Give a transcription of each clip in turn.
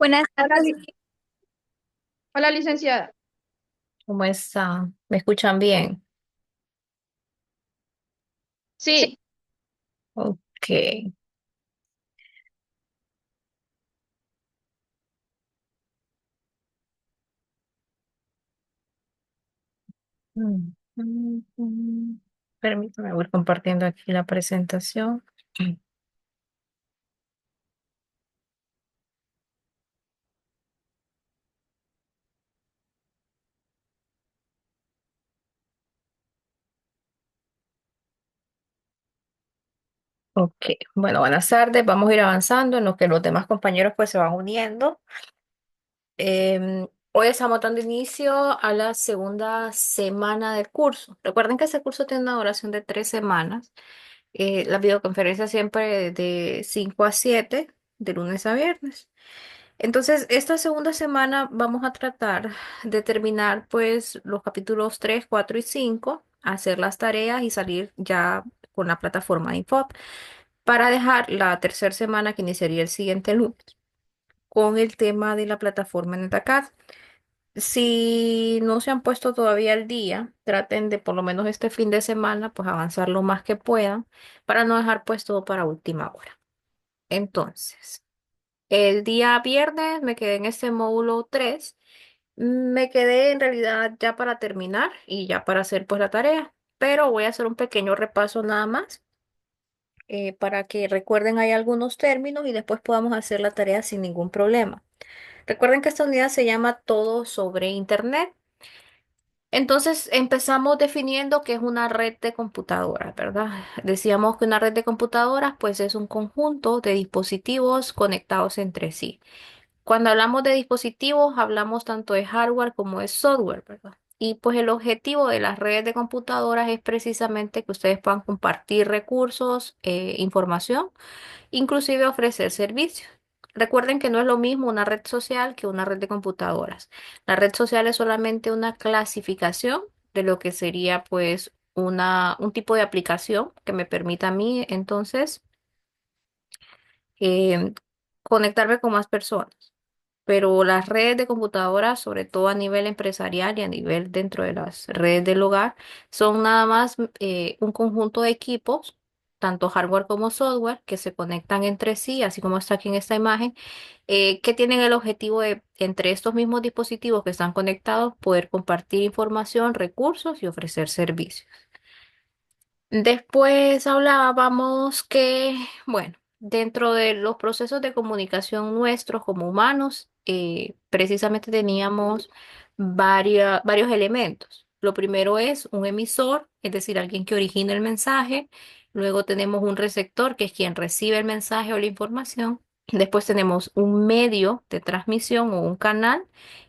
Buenas Hola, tardes, hola, licenciada. ¿cómo están? ¿Me escuchan bien? Sí, Ok. Permítame, voy compartiendo aquí la presentación. Ok, bueno, buenas tardes. Vamos a ir avanzando en lo que los demás compañeros pues se van uniendo. Hoy estamos dando inicio a la segunda semana del curso. Recuerden que este curso tiene una duración de 3 semanas. La videoconferencia siempre de 5 a 7, de lunes a viernes. Entonces, esta segunda semana vamos a tratar de terminar pues los capítulos 3, 4 y 5, hacer las tareas y salir ya con la plataforma de Infop para dejar la tercera semana que iniciaría el siguiente lunes con el tema de la plataforma en NetAcad. Si no se han puesto todavía al día, traten de por lo menos este fin de semana pues avanzar lo más que puedan para no dejar pues todo para última hora. Entonces, el día viernes me quedé en este módulo 3. Me quedé en realidad ya para terminar y ya para hacer pues la tarea, pero voy a hacer un pequeño repaso nada más para que recuerden hay algunos términos y después podamos hacer la tarea sin ningún problema. Recuerden que esta unidad se llama Todo sobre Internet. Entonces empezamos definiendo qué es una red de computadoras, ¿verdad? Decíamos que una red de computadoras pues es un conjunto de dispositivos conectados entre sí. Cuando hablamos de dispositivos, hablamos tanto de hardware como de software, ¿verdad? Y pues el objetivo de las redes de computadoras es precisamente que ustedes puedan compartir recursos, información, inclusive ofrecer servicios. Recuerden que no es lo mismo una red social que una red de computadoras. La red social es solamente una clasificación de lo que sería pues un tipo de aplicación que me permita a mí entonces em, conectarme con más personas, pero las redes de computadoras, sobre todo a nivel empresarial y a nivel dentro de las redes del hogar, son nada más un conjunto de equipos, tanto hardware como software, que se conectan entre sí, así como está aquí en esta imagen, que tienen el objetivo de, entre estos mismos dispositivos que están conectados, poder compartir información, recursos y ofrecer servicios. Después hablábamos que, bueno, dentro de los procesos de comunicación nuestros como humanos, precisamente teníamos varios elementos. Lo primero es un emisor, es decir, alguien que origina el mensaje. Luego tenemos un receptor, que es quien recibe el mensaje o la información. Después tenemos un medio de transmisión o un canal.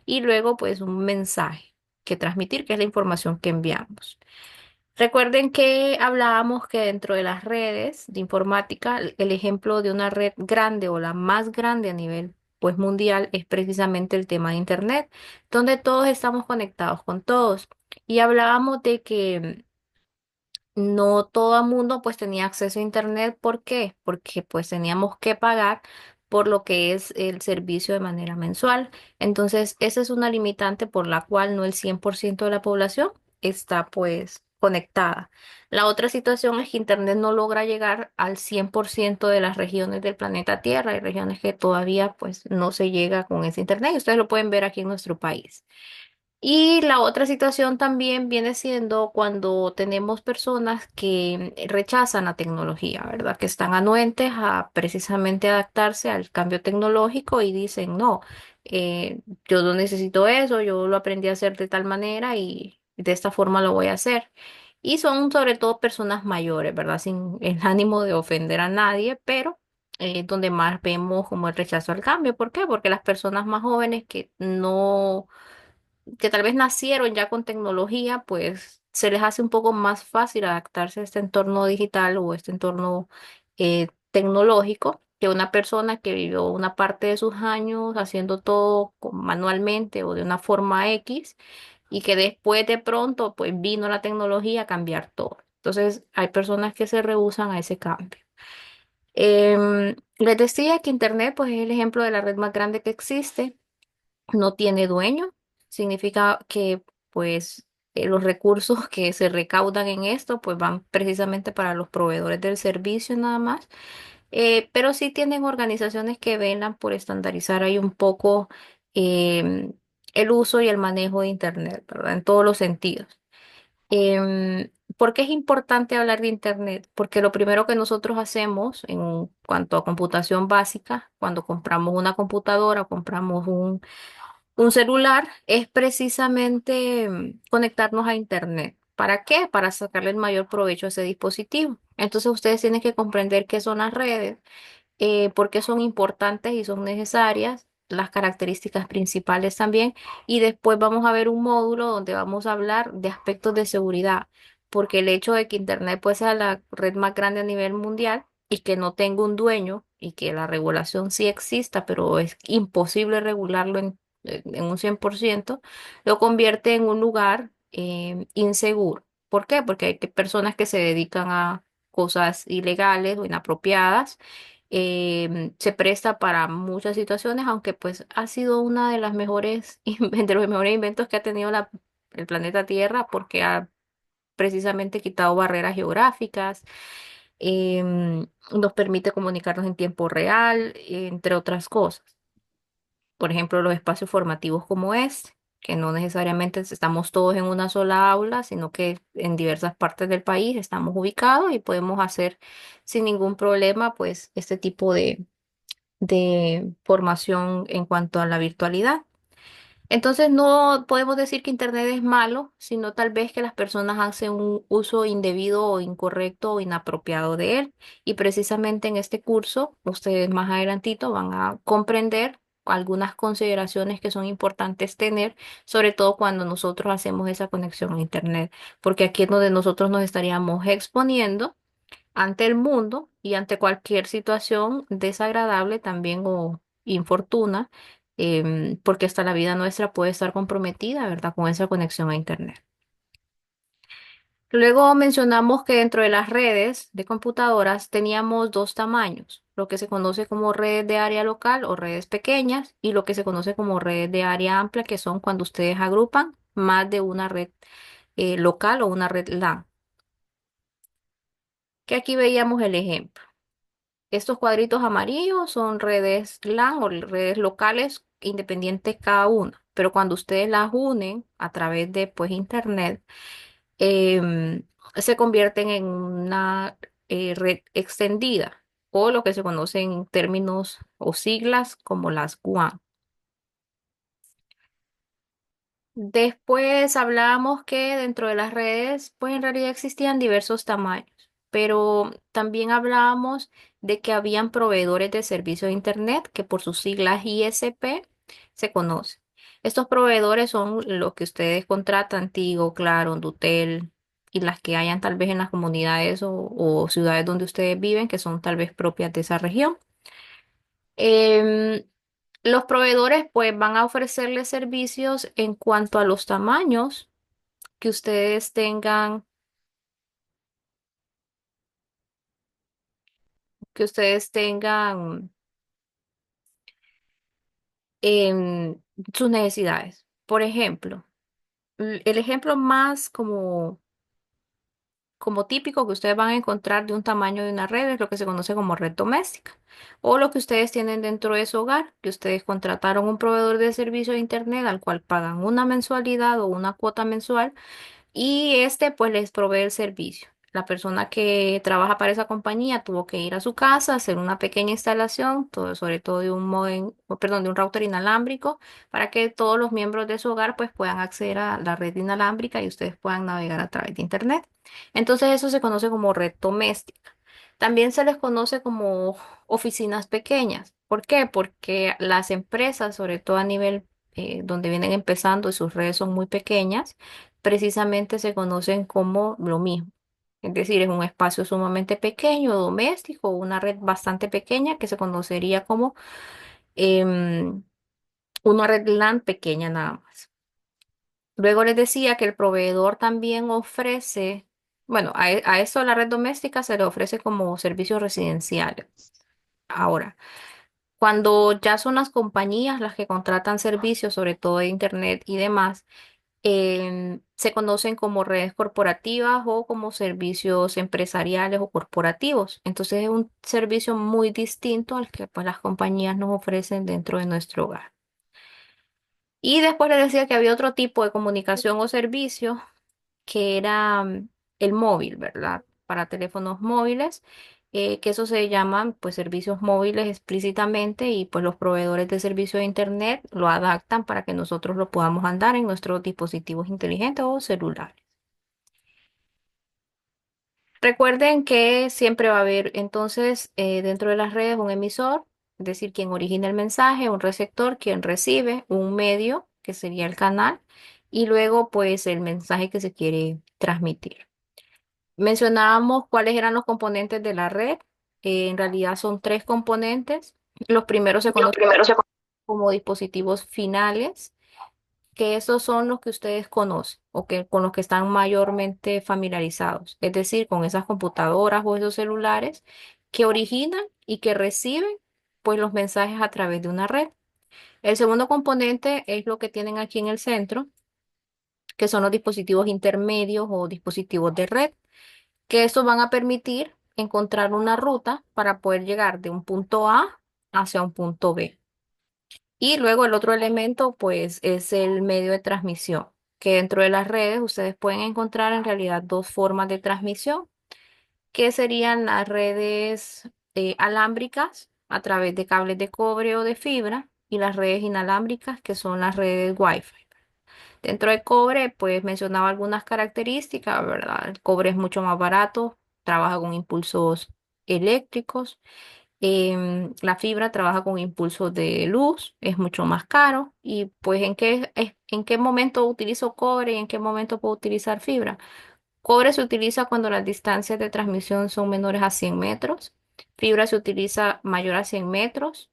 Y luego, pues, un mensaje que transmitir, que es la información que enviamos. Recuerden que hablábamos que dentro de las redes de informática, el ejemplo de una red grande o la más grande a nivel pues mundial es precisamente el tema de Internet, donde todos estamos conectados con todos. Y hablábamos de que no todo el mundo pues tenía acceso a Internet. ¿Por qué? Porque pues teníamos que pagar por lo que es el servicio de manera mensual. Entonces, esa es una limitante por la cual no el 100% de la población está pues conectada. La otra situación es que Internet no logra llegar al 100% de las regiones del planeta Tierra. Hay regiones que todavía pues no se llega con ese Internet y ustedes lo pueden ver aquí en nuestro país. Y la otra situación también viene siendo cuando tenemos personas que rechazan la tecnología, ¿verdad? Que están anuentes a precisamente adaptarse al cambio tecnológico y dicen, no, yo no necesito eso, yo lo aprendí a hacer de tal manera y de esta forma lo voy a hacer. Y son sobre todo personas mayores, ¿verdad? Sin el ánimo de ofender a nadie, pero donde más vemos como el rechazo al cambio. ¿Por qué? Porque las personas más jóvenes que tal vez nacieron ya con tecnología, pues se les hace un poco más fácil adaptarse a este entorno digital o este entorno tecnológico que una persona que vivió una parte de sus años haciendo todo manualmente o de una forma X y que después de pronto pues vino la tecnología a cambiar todo. Entonces hay personas que se rehúsan a ese cambio. Les decía que Internet pues, es el ejemplo de la red más grande que existe. No tiene dueño. Significa que pues los recursos que se recaudan en esto pues van precisamente para los proveedores del servicio nada más. Pero sí tienen organizaciones que velan por estandarizar ahí un poco em, el uso y el manejo de Internet, ¿verdad? En todos los sentidos. ¿Por qué es importante hablar de Internet? Porque lo primero que nosotros hacemos en cuanto a computación básica, cuando compramos una computadora, compramos un celular, es precisamente conectarnos a Internet. ¿Para qué? Para sacarle el mayor provecho a ese dispositivo. Entonces ustedes tienen que comprender qué son las redes, por qué son importantes y son necesarias, las características principales también, y después vamos a ver un módulo donde vamos a hablar de aspectos de seguridad, porque el hecho de que Internet pues sea la red más grande a nivel mundial y que no tenga un dueño y que la regulación sí exista, pero es imposible regularlo en un 100%, lo convierte en un lugar inseguro. ¿Por qué? Porque hay personas que se dedican a cosas ilegales o inapropiadas. Se presta para muchas situaciones, aunque pues ha sido una de las mejores, de los mejores inventos que ha tenido el planeta Tierra, porque ha precisamente quitado barreras geográficas, nos permite comunicarnos en tiempo real, entre otras cosas. Por ejemplo, los espacios formativos como este, que no necesariamente estamos todos en una sola aula, sino que en diversas partes del país estamos ubicados y podemos hacer sin ningún problema pues este tipo de formación en cuanto a la virtualidad. Entonces no podemos decir que Internet es malo, sino tal vez que las personas hacen un uso indebido o incorrecto o inapropiado de él. Y precisamente en este curso, ustedes más adelantito van a comprender algunas consideraciones que son importantes tener, sobre todo cuando nosotros hacemos esa conexión a Internet, porque aquí es donde nosotros nos estaríamos exponiendo ante el mundo y ante cualquier situación desagradable también o infortuna, porque hasta la vida nuestra puede estar comprometida, ¿verdad? Con esa conexión a Internet. Luego mencionamos que dentro de las redes de computadoras teníamos dos tamaños, lo que se conoce como redes de área local o redes pequeñas y lo que se conoce como redes de área amplia, que son cuando ustedes agrupan más de una red local o una red LAN. Que aquí veíamos el ejemplo. Estos cuadritos amarillos son redes LAN o redes locales independientes cada una, pero cuando ustedes las unen a través de pues internet, se convierten en una red extendida o lo que se conoce en términos o siglas como las WAN. Después hablamos que dentro de las redes, pues en realidad existían diversos tamaños, pero también hablábamos de que habían proveedores de servicio de Internet, que por sus siglas ISP se conocen. Estos proveedores son los que ustedes contratan, Tigo, Claro, Dutel, y las que hayan tal vez en las comunidades o ciudades donde ustedes viven, que son tal vez propias de esa región. Em, los proveedores pues van a ofrecerles servicios en cuanto a los tamaños que ustedes tengan, que ustedes tengan en sus necesidades. Por ejemplo, el ejemplo más como típico que ustedes van a encontrar de un tamaño de una red es lo que se conoce como red doméstica. O lo que ustedes tienen dentro de su hogar, que ustedes contrataron un proveedor de servicio de Internet al cual pagan una mensualidad o una cuota mensual y este pues les provee el servicio. La persona que trabaja para esa compañía tuvo que ir a su casa, hacer una pequeña instalación, sobre todo de un modem, o, perdón, de un router inalámbrico, para que todos los miembros de su hogar pues puedan acceder a la red inalámbrica y ustedes puedan navegar a través de internet. Entonces eso se conoce como red doméstica. También se les conoce como oficinas pequeñas. ¿Por qué? Porque las empresas, sobre todo a nivel donde vienen empezando y sus redes son muy pequeñas, precisamente se conocen como lo mismo. Es decir, es un espacio sumamente pequeño, doméstico, una red bastante pequeña que se conocería como em, una red LAN pequeña nada más. Luego les decía que el proveedor también ofrece Bueno, a esto la red doméstica se le ofrece como servicio residencial. Ahora, cuando ya son las compañías las que contratan servicios, sobre todo de Internet y demás, se conocen como redes corporativas o como servicios empresariales o corporativos. Entonces es un servicio muy distinto al que pues, las compañías nos ofrecen dentro de nuestro hogar. Y después les decía que había otro tipo de comunicación o servicio que era el móvil, ¿verdad? Para teléfonos móviles, que eso se llaman pues servicios móviles explícitamente y pues los proveedores de servicio de internet lo adaptan para que nosotros lo podamos andar en nuestros dispositivos inteligentes o celulares. Recuerden que siempre va a haber entonces dentro de las redes un emisor, es decir, quien origina el mensaje, un receptor, quien recibe, un medio, que sería el canal, y luego pues el mensaje que se quiere transmitir. Mencionábamos cuáles eran los componentes de la red. En realidad son tres componentes. Los primeros se Los conocen primeros se... como dispositivos finales, que esos son los que ustedes conocen o que con los que están mayormente familiarizados, es decir, con esas computadoras o esos celulares que originan y que reciben pues los mensajes a través de una red. El segundo componente es lo que tienen aquí en el centro, que son los dispositivos intermedios o dispositivos de red, que estos van a permitir encontrar una ruta para poder llegar de un punto A hacia un punto B. Y luego el otro elemento, pues, es el medio de transmisión, que dentro de las redes ustedes pueden encontrar en realidad dos formas de transmisión, que serían las redes alámbricas a través de cables de cobre o de fibra y las redes inalámbricas, que son las redes Wi-Fi. Dentro de cobre, pues mencionaba algunas características, ¿verdad? El cobre es mucho más barato, trabaja con impulsos eléctricos. La fibra trabaja con impulsos de luz, es mucho más caro. Y pues, en qué momento utilizo cobre y en qué momento puedo utilizar fibra? Cobre se utiliza cuando las distancias de transmisión son menores a 100 metros. Fibra se utiliza mayor a 100 metros.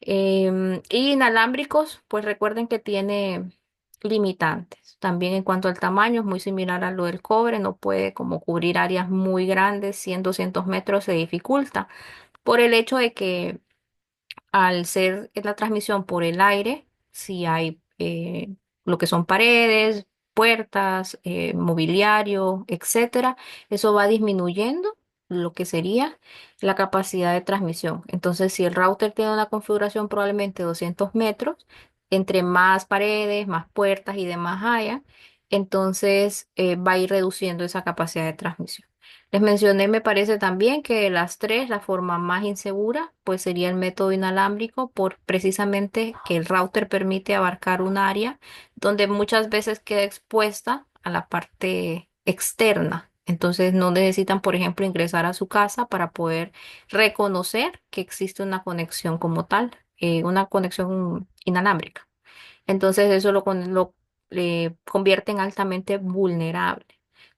Y inalámbricos, pues recuerden que tiene limitantes. También en cuanto al tamaño, es muy similar a lo del cobre, no puede como cubrir áreas muy grandes, 100, 200 metros se dificulta por el hecho de que al ser la transmisión por el aire, si hay lo que son paredes, puertas, mobiliario, etcétera, eso va disminuyendo lo que sería la capacidad de transmisión. Entonces, si el router tiene una configuración probablemente 200 metros, entre más paredes, más puertas y demás haya, entonces va a ir reduciendo esa capacidad de transmisión. Les mencioné, me parece también que de las tres, la forma más insegura, pues sería el método inalámbrico, por precisamente que el router permite abarcar un área donde muchas veces queda expuesta a la parte externa. Entonces no necesitan, por ejemplo, ingresar a su casa para poder reconocer que existe una conexión como tal, una conexión inalámbrica. Entonces eso lo convierte en altamente vulnerable.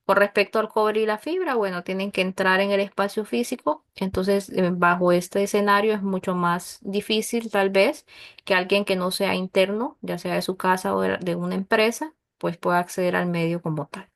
Con respecto al cobre y la fibra, bueno, tienen que entrar en el espacio físico. Entonces, bajo este escenario es mucho más difícil tal vez que alguien que no sea interno, ya sea de su casa o de una empresa, pues pueda acceder al medio como tal.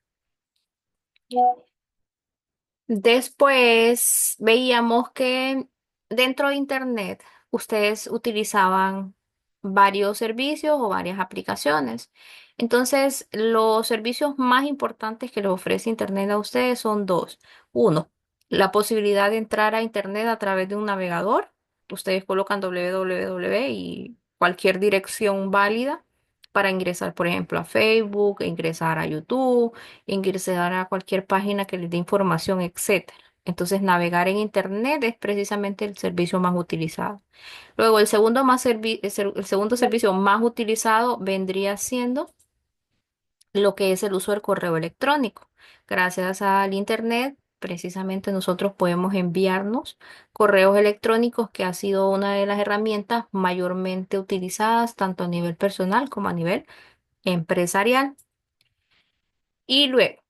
Después veíamos que dentro de Internet ustedes utilizaban varios servicios o varias aplicaciones. Entonces, los servicios más importantes que les ofrece Internet a ustedes son dos. Uno, la posibilidad de entrar a Internet a través de un navegador. Ustedes colocan www y cualquier dirección válida para ingresar, por ejemplo, a Facebook, ingresar a YouTube, ingresar a cualquier página que les dé información, etcétera. Entonces, navegar en Internet es precisamente el servicio más utilizado. Luego, el segundo servicio más utilizado vendría siendo lo que es el uso del correo electrónico. Gracias al Internet, precisamente nosotros podemos enviarnos correos electrónicos, que ha sido una de las herramientas mayormente utilizadas tanto a nivel personal como a nivel empresarial. Y luego,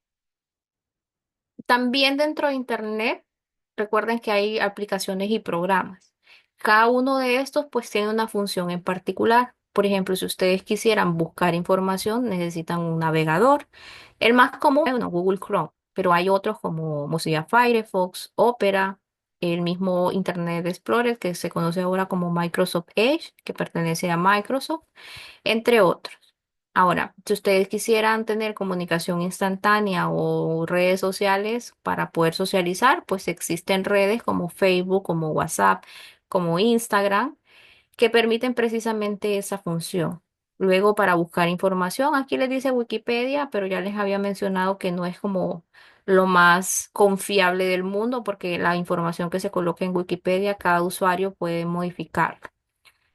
también dentro de Internet, recuerden que hay aplicaciones y programas. Cada uno de estos pues tiene una función en particular. Por ejemplo, si ustedes quisieran buscar información, necesitan un navegador. El más común es bueno, Google Chrome, pero hay otros como Mozilla Firefox, Opera, el mismo Internet Explorer que se conoce ahora como Microsoft Edge, que pertenece a Microsoft, entre otros. Ahora, si ustedes quisieran tener comunicación instantánea o redes sociales para poder socializar, pues existen redes como Facebook, como WhatsApp, como Instagram que permiten precisamente esa función. Luego, para buscar información, aquí les dice Wikipedia, pero ya les había mencionado que no es como lo más confiable del mundo porque la información que se coloca en Wikipedia, cada usuario puede modificarla.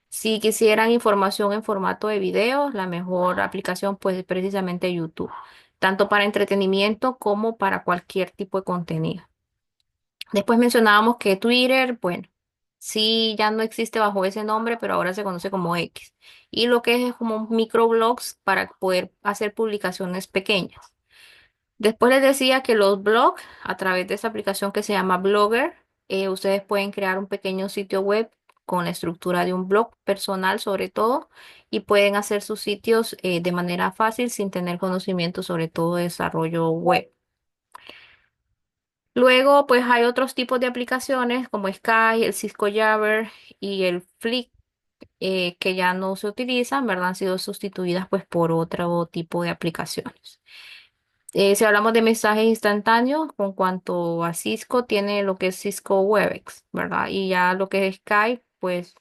Si quisieran información en formato de video, la mejor aplicación pues es precisamente YouTube, tanto para entretenimiento como para cualquier tipo de contenido. Después mencionábamos que Twitter, bueno, sí ya no existe bajo ese nombre, pero ahora se conoce como X. Y lo que es como microblogs para poder hacer publicaciones pequeñas. Después les decía que los blogs, a través de esa aplicación que se llama Blogger, ustedes pueden crear un pequeño sitio web con la estructura de un blog personal sobre todo y pueden hacer sus sitios de manera fácil sin tener conocimiento sobre todo desarrollo web. Luego, pues hay otros tipos de aplicaciones como Sky, el Cisco Jabber y el Flick que ya no se utilizan, ¿verdad? Han sido sustituidas pues por otro tipo de aplicaciones. Si hablamos de mensajes instantáneos, con cuanto a Cisco, tiene lo que es Cisco Webex, ¿verdad? Y ya lo que es Skype, pues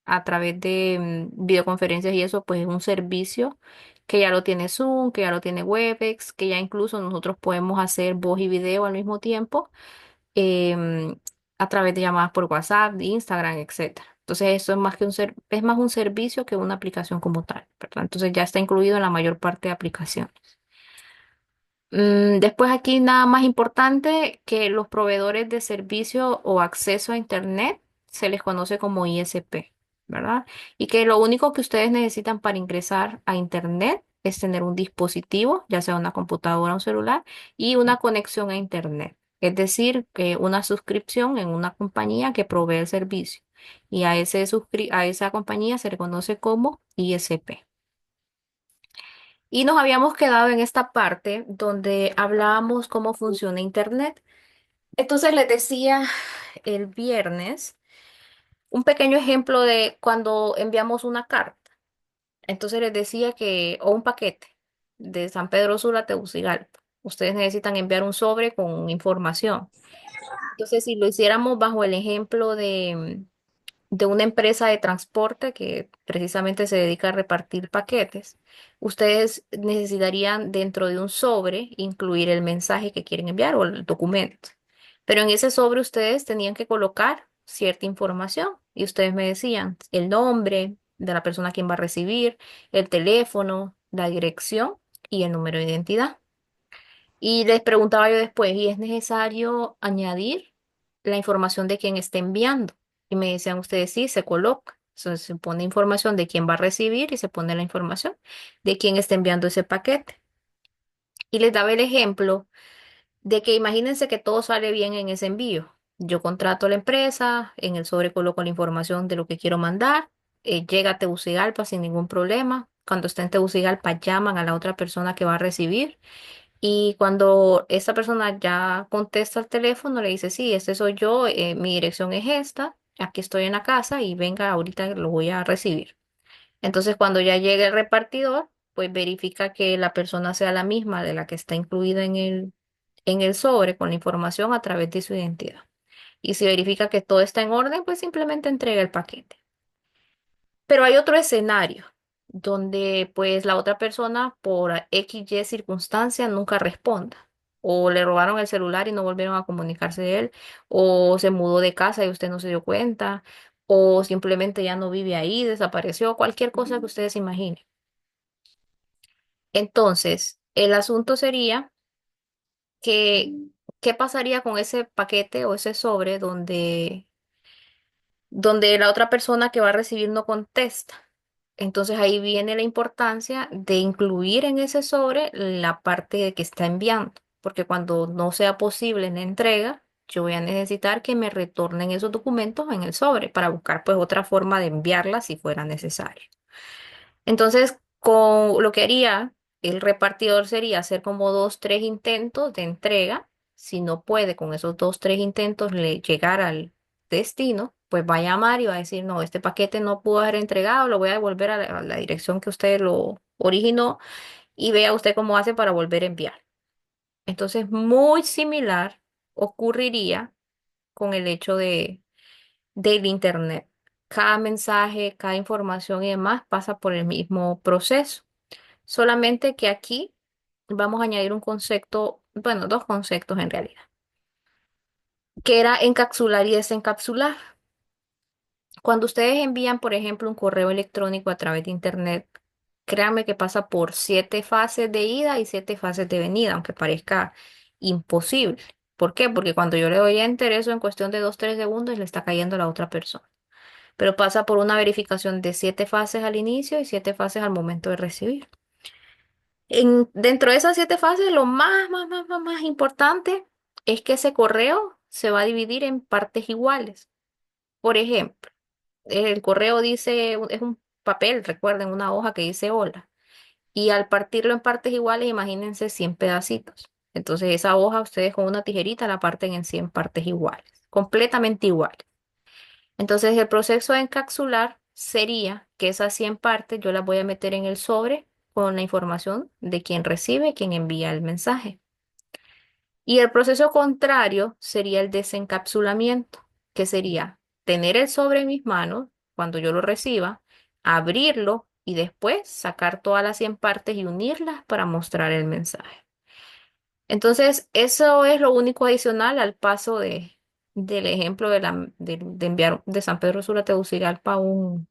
a través de videoconferencias y eso, pues es un servicio que ya lo tiene Zoom, que ya lo tiene Webex, que ya incluso nosotros podemos hacer voz y video al mismo tiempo em, a través de llamadas por WhatsApp, de Instagram, etcétera. Entonces eso es más que es más un servicio que una aplicación como tal, ¿verdad? Entonces ya está incluido en la mayor parte de aplicaciones. Después aquí nada más importante que los proveedores de servicio o acceso a Internet se les conoce como ISP, ¿verdad? Y que lo único que ustedes necesitan para ingresar a Internet es tener un dispositivo, ya sea una computadora o un celular, y una conexión a Internet. Es decir, que una suscripción en una compañía que provee el servicio. Y a esa compañía se le conoce como ISP. Y nos habíamos quedado en esta parte donde hablábamos cómo funciona Internet. Entonces les decía el viernes un pequeño ejemplo de cuando enviamos una carta. Entonces les decía que, o un paquete de San Pedro Sula a Tegucigalpa. Ustedes necesitan enviar un sobre con información. Entonces, si lo hiciéramos bajo el ejemplo de una empresa de transporte que precisamente se dedica a repartir paquetes, ustedes necesitarían dentro de un sobre incluir el mensaje que quieren enviar o el documento. Pero en ese sobre ustedes tenían que colocar cierta información y ustedes me decían el nombre de la persona a quien va a recibir, el teléfono, la dirección y el número de identidad. Y les preguntaba yo después, ¿y es necesario añadir la información de quien esté enviando? Y me decían ustedes, sí, se coloca. Entonces se pone información de quién va a recibir y se pone la información de quién está enviando ese paquete. Y les daba el ejemplo de que imagínense que todo sale bien en ese envío. Yo contrato a la empresa, en el sobre coloco la información de lo que quiero mandar, llega a Tegucigalpa sin ningún problema. Cuando está en Tegucigalpa llaman a la otra persona que va a recibir. Y cuando esa persona ya contesta el teléfono, le dice, sí, este soy yo, mi dirección es esta, aquí estoy en la casa y venga, ahorita lo voy a recibir. Entonces, cuando ya llegue el repartidor, pues verifica que la persona sea la misma de la que está incluida en el sobre con la información a través de su identidad. Y si verifica que todo está en orden, pues simplemente entrega el paquete. Pero hay otro escenario donde pues la otra persona por X, Y circunstancia nunca responda. O le robaron el celular y no volvieron a comunicarse de él. O se mudó de casa y usted no se dio cuenta. O simplemente ya no vive ahí, desapareció. Cualquier cosa que ustedes imaginen. Entonces, el asunto sería que, ¿qué pasaría con ese paquete o ese sobre donde la otra persona que va a recibir no contesta? Entonces ahí viene la importancia de incluir en ese sobre la parte de que está enviando, porque cuando no sea posible la entrega, yo voy a necesitar que me retornen esos documentos en el sobre para buscar pues otra forma de enviarla si fuera necesario. Entonces, con lo que haría el repartidor sería hacer como dos, tres intentos de entrega. Si no puede con esos dos, tres intentos llegar al destino, pues va a llamar y va a decir, no, este paquete no pudo ser entregado, lo voy a devolver a la dirección que usted lo originó y vea usted cómo hace para volver a enviar. Entonces, muy similar ocurriría con el hecho del Internet. Cada mensaje, cada información y demás pasa por el mismo proceso. Solamente que aquí vamos a añadir un concepto, bueno, dos conceptos en realidad, que era encapsular y desencapsular. Cuando ustedes envían, por ejemplo, un correo electrónico a través de Internet, créanme que pasa por 7 fases de ida y 7 fases de venida, aunque parezca imposible. ¿Por qué? Porque cuando yo le doy enter, eso en cuestión de 2, 3 segundos le está cayendo a la otra persona. Pero pasa por una verificación de 7 fases al inicio y 7 fases al momento de recibir. Dentro de esas 7 fases, lo más importante es que ese correo se va a dividir en partes iguales. Por ejemplo, el correo dice, es un papel, recuerden, una hoja que dice hola. Y al partirlo en partes iguales, imagínense 100 pedacitos. Entonces esa hoja ustedes con una tijerita la parten en 100 partes iguales, completamente iguales. Entonces el proceso de encapsular sería que esas 100 partes yo las voy a meter en el sobre con la información de quien recibe y quien envía el mensaje. Y el proceso contrario sería el desencapsulamiento, que sería tener el sobre en mis manos cuando yo lo reciba, abrirlo y después sacar todas las 100 partes y unirlas para mostrar el mensaje. Entonces, eso es lo único adicional al paso del ejemplo de enviar de San Pedro Sula a Tegucigalpa un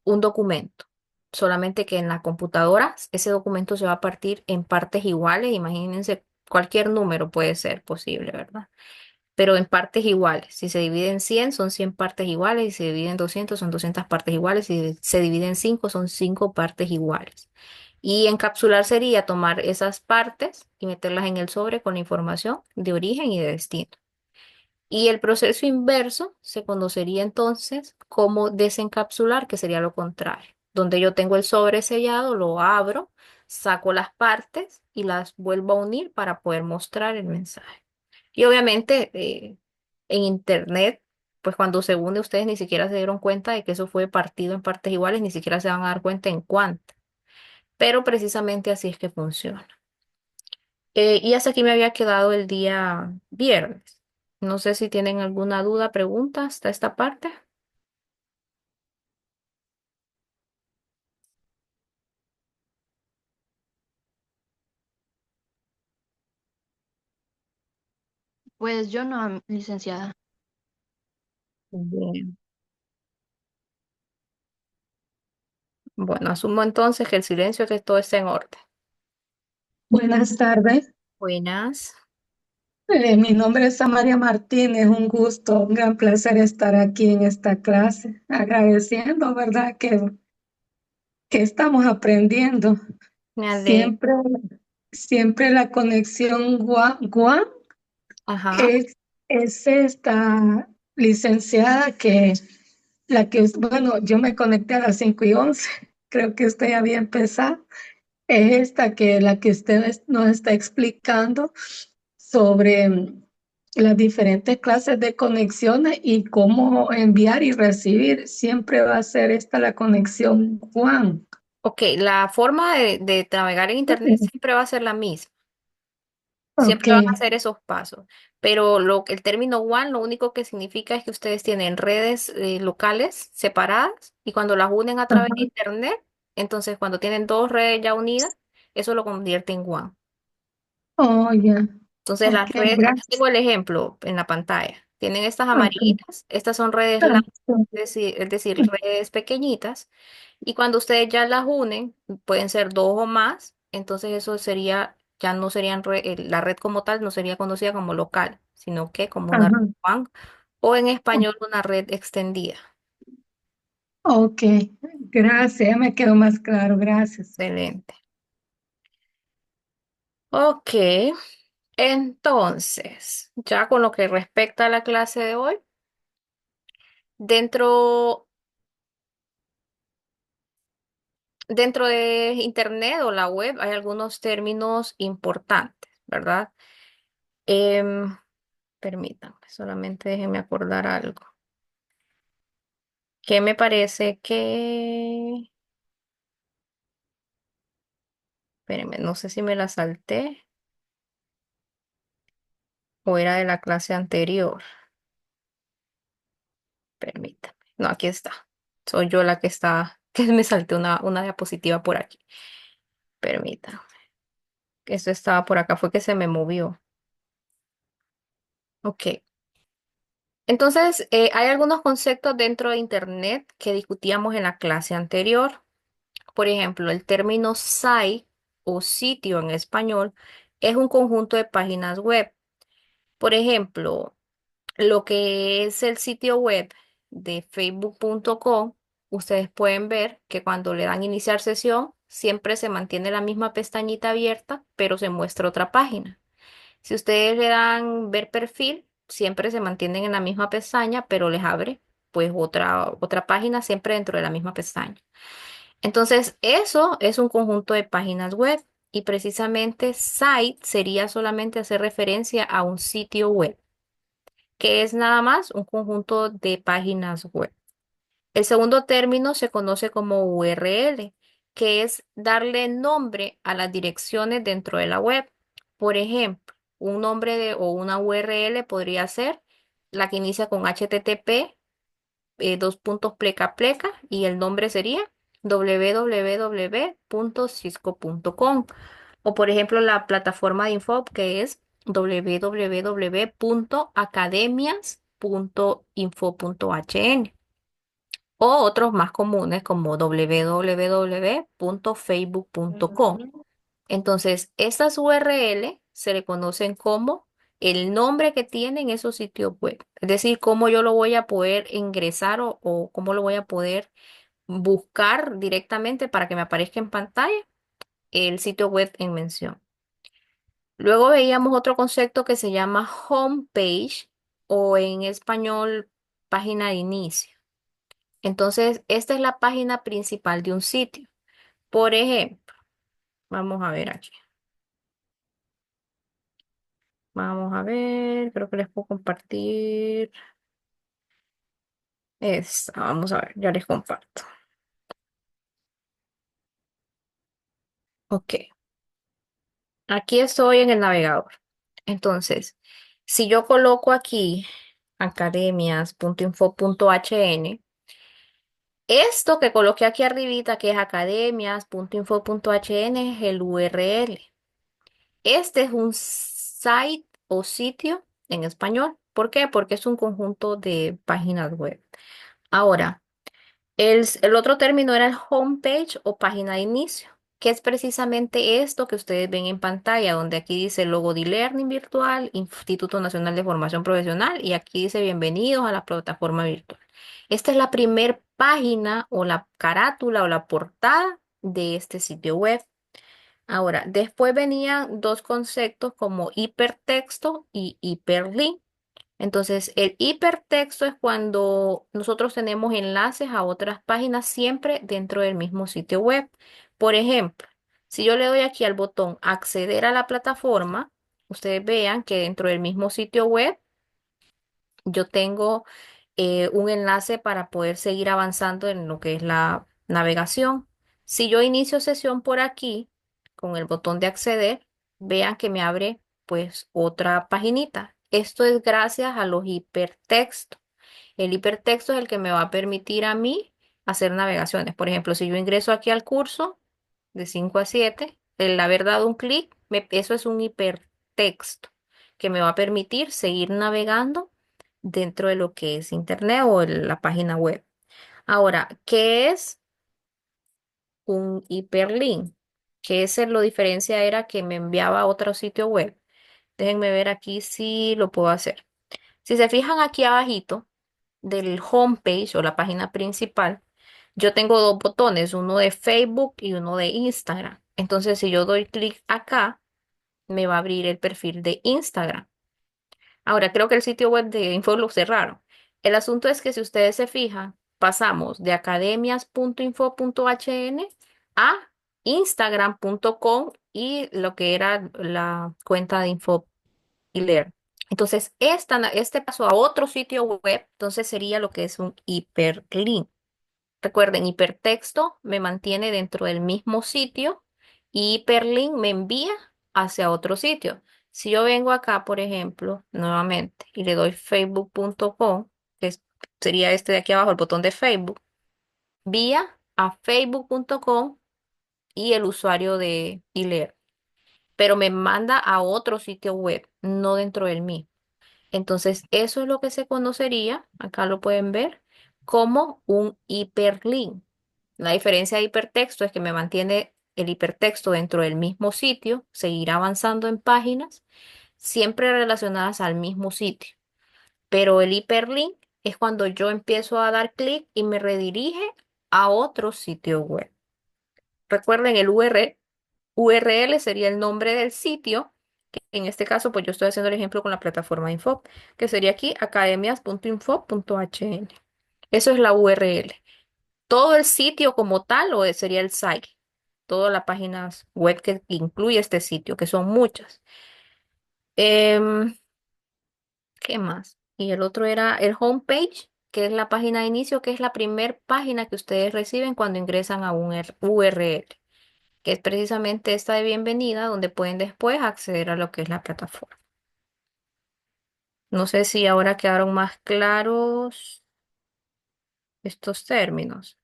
documento. Solamente que en la computadora ese documento se va a partir en partes iguales. Imagínense, cualquier número puede ser posible, ¿verdad? Pero en partes iguales. Si se divide en 100 son 100 partes iguales. Si se divide en 200 son 200 partes iguales. Si se divide en 5 son 5 partes iguales. Y encapsular sería tomar esas partes y meterlas en el sobre con la información de origen y de destino. Y el proceso inverso se conocería entonces como desencapsular, que sería lo contrario, donde yo tengo el sobre sellado, lo abro, saco las partes y las vuelvo a unir para poder mostrar el mensaje. Y obviamente en internet, pues cuando se une ustedes ni siquiera se dieron cuenta de que eso fue partido en partes iguales, ni siquiera se van a dar cuenta en cuánto. Pero precisamente así es que funciona. Y hasta aquí me había quedado el día viernes. No sé si tienen alguna duda, pregunta hasta esta parte. Pues yo no, licenciada. Bien. Bueno, asumo entonces que el silencio de todo está en orden. Buenas tardes. Buenas. Mi nombre es Amaria Martínez. Un gusto, un gran placer estar aquí en esta clase, agradeciendo, ¿verdad? Que estamos aprendiendo. Me alegro. Siempre, siempre la conexión Guam Ajá. es esta licenciada bueno, yo me conecté a las 5:11. Creo que usted ya había empezado. Es esta la que usted nos está explicando sobre las diferentes clases de conexiones y cómo enviar y recibir. Siempre va a ser esta la conexión Juan. Ok, la forma de navegar en Internet siempre va a ser la misma. Ok, Siempre van a hacer esos pasos. Pero el término WAN lo único que significa es que ustedes tienen redes locales separadas y cuando las unen a través de ajá. Internet, entonces cuando tienen dos redes ya unidas, eso lo convierte en WAN. Oh, ya. Entonces Ok, las redes, aquí gracias. tengo el ejemplo en la pantalla. Tienen estas Ok, amarillitas, estas son redes LAN, gracias. es decir, redes pequeñitas. Y cuando ustedes ya las unen, pueden ser dos o más, entonces eso sería, ya no serían, la red como tal no sería conocida como local, sino que como una red Ajá. WAN o en español una red extendida. Ok, gracias. Ya me quedó más claro. Gracias. Excelente. Ok, entonces, ya con lo que respecta a la clase de hoy, dentro dentro de Internet o la web hay algunos términos importantes, ¿verdad? Em, Permítanme, solamente déjenme acordar algo. Que me parece que... Espérenme, no sé si me la salté o era de la clase anterior. Permítame. No, aquí está. Soy yo la que está, que me salté una diapositiva por aquí. Permítame. Esto estaba por acá, fue que se me movió. Ok. Entonces, hay algunos conceptos dentro de Internet que discutíamos en la clase anterior. Por ejemplo, el término site o sitio en español es un conjunto de páginas web. Por ejemplo, lo que es el sitio web de facebook.com, ustedes pueden ver que cuando le dan iniciar sesión, siempre se mantiene la misma pestañita abierta, pero se muestra otra página. Si ustedes le dan ver perfil, siempre se mantienen en la misma pestaña, pero les abre pues otra página siempre dentro de la misma pestaña. Entonces, eso es un conjunto de páginas web y precisamente site sería solamente hacer referencia a un sitio web, que es nada más un conjunto de páginas web. El segundo término se conoce como URL, que es darle nombre a las direcciones dentro de la web. Por ejemplo, un nombre o una URL podría ser la que inicia con HTTP, dos puntos pleca pleca, y el nombre sería www.cisco.com. O por ejemplo, la plataforma de info que es www.academias.info.hn. O otros más comunes como www.facebook.com. Entonces, estas URL se le conocen como el nombre que tienen esos sitios web. Es decir, cómo yo lo voy a poder ingresar o cómo lo voy a poder buscar directamente para que me aparezca en pantalla el sitio web en mención. Luego veíamos otro concepto que se llama homepage o en español página de inicio. Entonces, esta es la página principal de un sitio. Por ejemplo, vamos a ver aquí. Vamos a ver, creo que les puedo compartir esta. Vamos a ver, ya les comparto. Ok, aquí estoy en el navegador. Entonces, si yo coloco aquí academias.info.hn, esto que coloqué aquí arribita, que es academias.info.hn, es el URL. Este es un site o sitio en español. ¿Por qué? Porque es un conjunto de páginas web. Ahora, el otro término era el homepage o página de inicio, que es precisamente esto que ustedes ven en pantalla, donde aquí dice logo de Learning Virtual, Instituto Nacional de Formación Profesional, y aquí dice bienvenidos a la plataforma virtual. Esta es la primer página o la carátula o la portada de este sitio web. Ahora, después venían dos conceptos como hipertexto y hiperlink. Entonces, el hipertexto es cuando nosotros tenemos enlaces a otras páginas siempre dentro del mismo sitio web. Por ejemplo, si yo le doy aquí al botón acceder a la plataforma, ustedes vean que dentro del mismo sitio web yo tengo un enlace para poder seguir avanzando en lo que es la navegación. Si yo inicio sesión por aquí con el botón de acceder, vean que me abre pues otra paginita. Esto es gracias a los hipertextos. El hipertexto es el que me va a permitir a mí hacer navegaciones. Por ejemplo, si yo ingreso aquí al curso de 5 a 7, el haber dado un clic, eso es un hipertexto que me va a permitir seguir navegando dentro de lo que es Internet o la página web. Ahora, ¿qué es un hiperlink? Que ese lo diferencia era que me enviaba a otro sitio web. Déjenme ver aquí si lo puedo hacer. Si se fijan aquí abajito del homepage o la página principal, yo tengo dos botones, uno de Facebook y uno de Instagram. Entonces, si yo doy clic acá, me va a abrir el perfil de Instagram. Ahora, creo que el sitio web de Info lo cerraron. El asunto es que si ustedes se fijan, pasamos de academias.info.hn a instagram.com y lo que era la cuenta de Info y leer. Entonces, este paso a otro sitio web, entonces sería lo que es un hiperlink. Recuerden, hipertexto me mantiene dentro del mismo sitio y hiperlink me envía hacia otro sitio. Si yo vengo acá, por ejemplo, nuevamente, y le doy facebook.com, sería este de aquí abajo, el botón de Facebook, vía a facebook.com y el usuario de iLearn, pero me manda a otro sitio web, no dentro del mío. Entonces, eso es lo que se conocería, acá lo pueden ver, como un hiperlink. La diferencia de hipertexto es que me mantiene el hipertexto dentro del mismo sitio, seguirá avanzando en páginas, siempre relacionadas al mismo sitio. Pero el hiperlink es cuando yo empiezo a dar clic y me redirige a otro sitio web. Recuerden, el URL sería el nombre del sitio, que en este caso, pues yo estoy haciendo el ejemplo con la plataforma Info, que sería aquí academias.info.hn. Eso es la URL. Todo el sitio como tal, o sería el site, todas las páginas web que incluye este sitio, que son muchas. Em, ¿Qué más? Y el otro era el homepage, que es la página de inicio, que es la primer página que ustedes reciben cuando ingresan a un URL, que es precisamente esta de bienvenida, donde pueden después acceder a lo que es la plataforma. No sé si ahora quedaron más claros estos términos.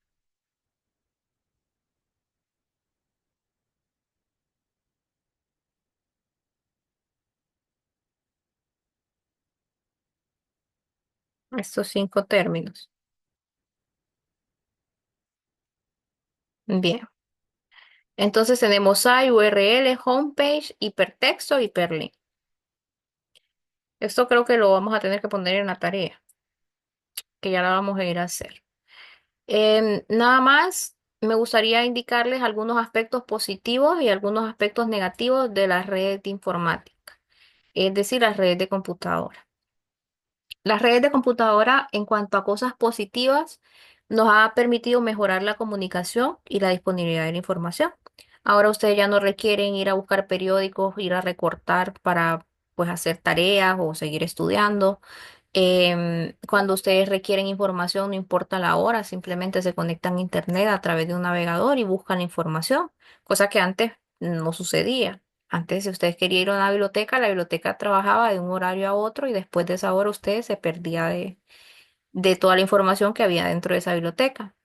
Estos 5 términos. Bien. Entonces tenemos site, URL, homepage, hipertexto, hiperlink. Esto creo que lo vamos a tener que poner en la tarea, que ya la vamos a ir a hacer. Nada más, me gustaría indicarles algunos aspectos positivos y algunos aspectos negativos de las redes de informática, es decir, las redes de computadora. Las redes de computadora, en cuanto a cosas positivas, nos ha permitido mejorar la comunicación y la disponibilidad de la información. Ahora ustedes ya no requieren ir a buscar periódicos, ir a recortar para pues hacer tareas o seguir estudiando. Cuando ustedes requieren información, no importa la hora, simplemente se conectan a internet a través de un navegador y buscan la información, cosa que antes no sucedía. Antes, si ustedes querían ir a una biblioteca, la biblioteca trabajaba de un horario a otro y después de esa hora usted se perdía de toda la información que había dentro de esa biblioteca.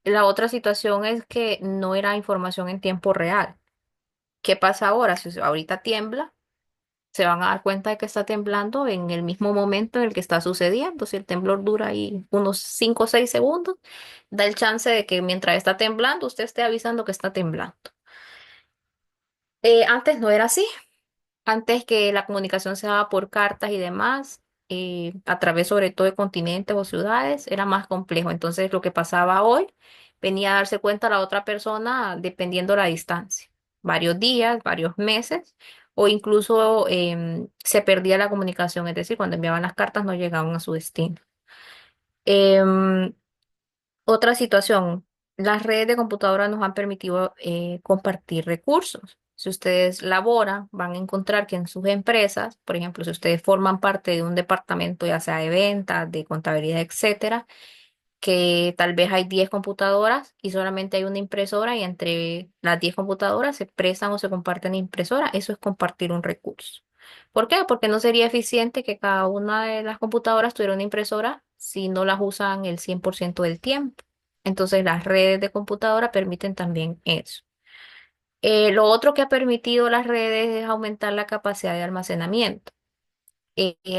La otra situación es que no era información en tiempo real. ¿Qué pasa ahora? Si ahorita tiembla, se van a dar cuenta de que está temblando en el mismo momento en el que está sucediendo. Si el temblor dura ahí unos 5 o 6 segundos, da el chance de que mientras está temblando, usted esté avisando que está temblando. Antes no era así. Antes que la comunicación se daba por cartas y demás, a través sobre todo de continentes o ciudades, era más complejo. Entonces, lo que pasaba hoy, venía a darse cuenta la otra persona dependiendo la distancia, varios días, varios meses, o incluso se perdía la comunicación, es decir, cuando enviaban las cartas no llegaban a su destino. Em, Otra situación, las redes de computadora nos han permitido compartir recursos. Si ustedes laboran, van a encontrar que en sus empresas, por ejemplo, si ustedes forman parte de un departamento, ya sea de ventas, de contabilidad, etcétera, que tal vez hay 10 computadoras y solamente hay una impresora y entre las 10 computadoras se prestan o se comparten impresoras, eso es compartir un recurso. ¿Por qué? Porque no sería eficiente que cada una de las computadoras tuviera una impresora si no las usan el 100% del tiempo. Entonces las redes de computadora permiten también eso. Lo otro que ha permitido las redes es aumentar la capacidad de almacenamiento.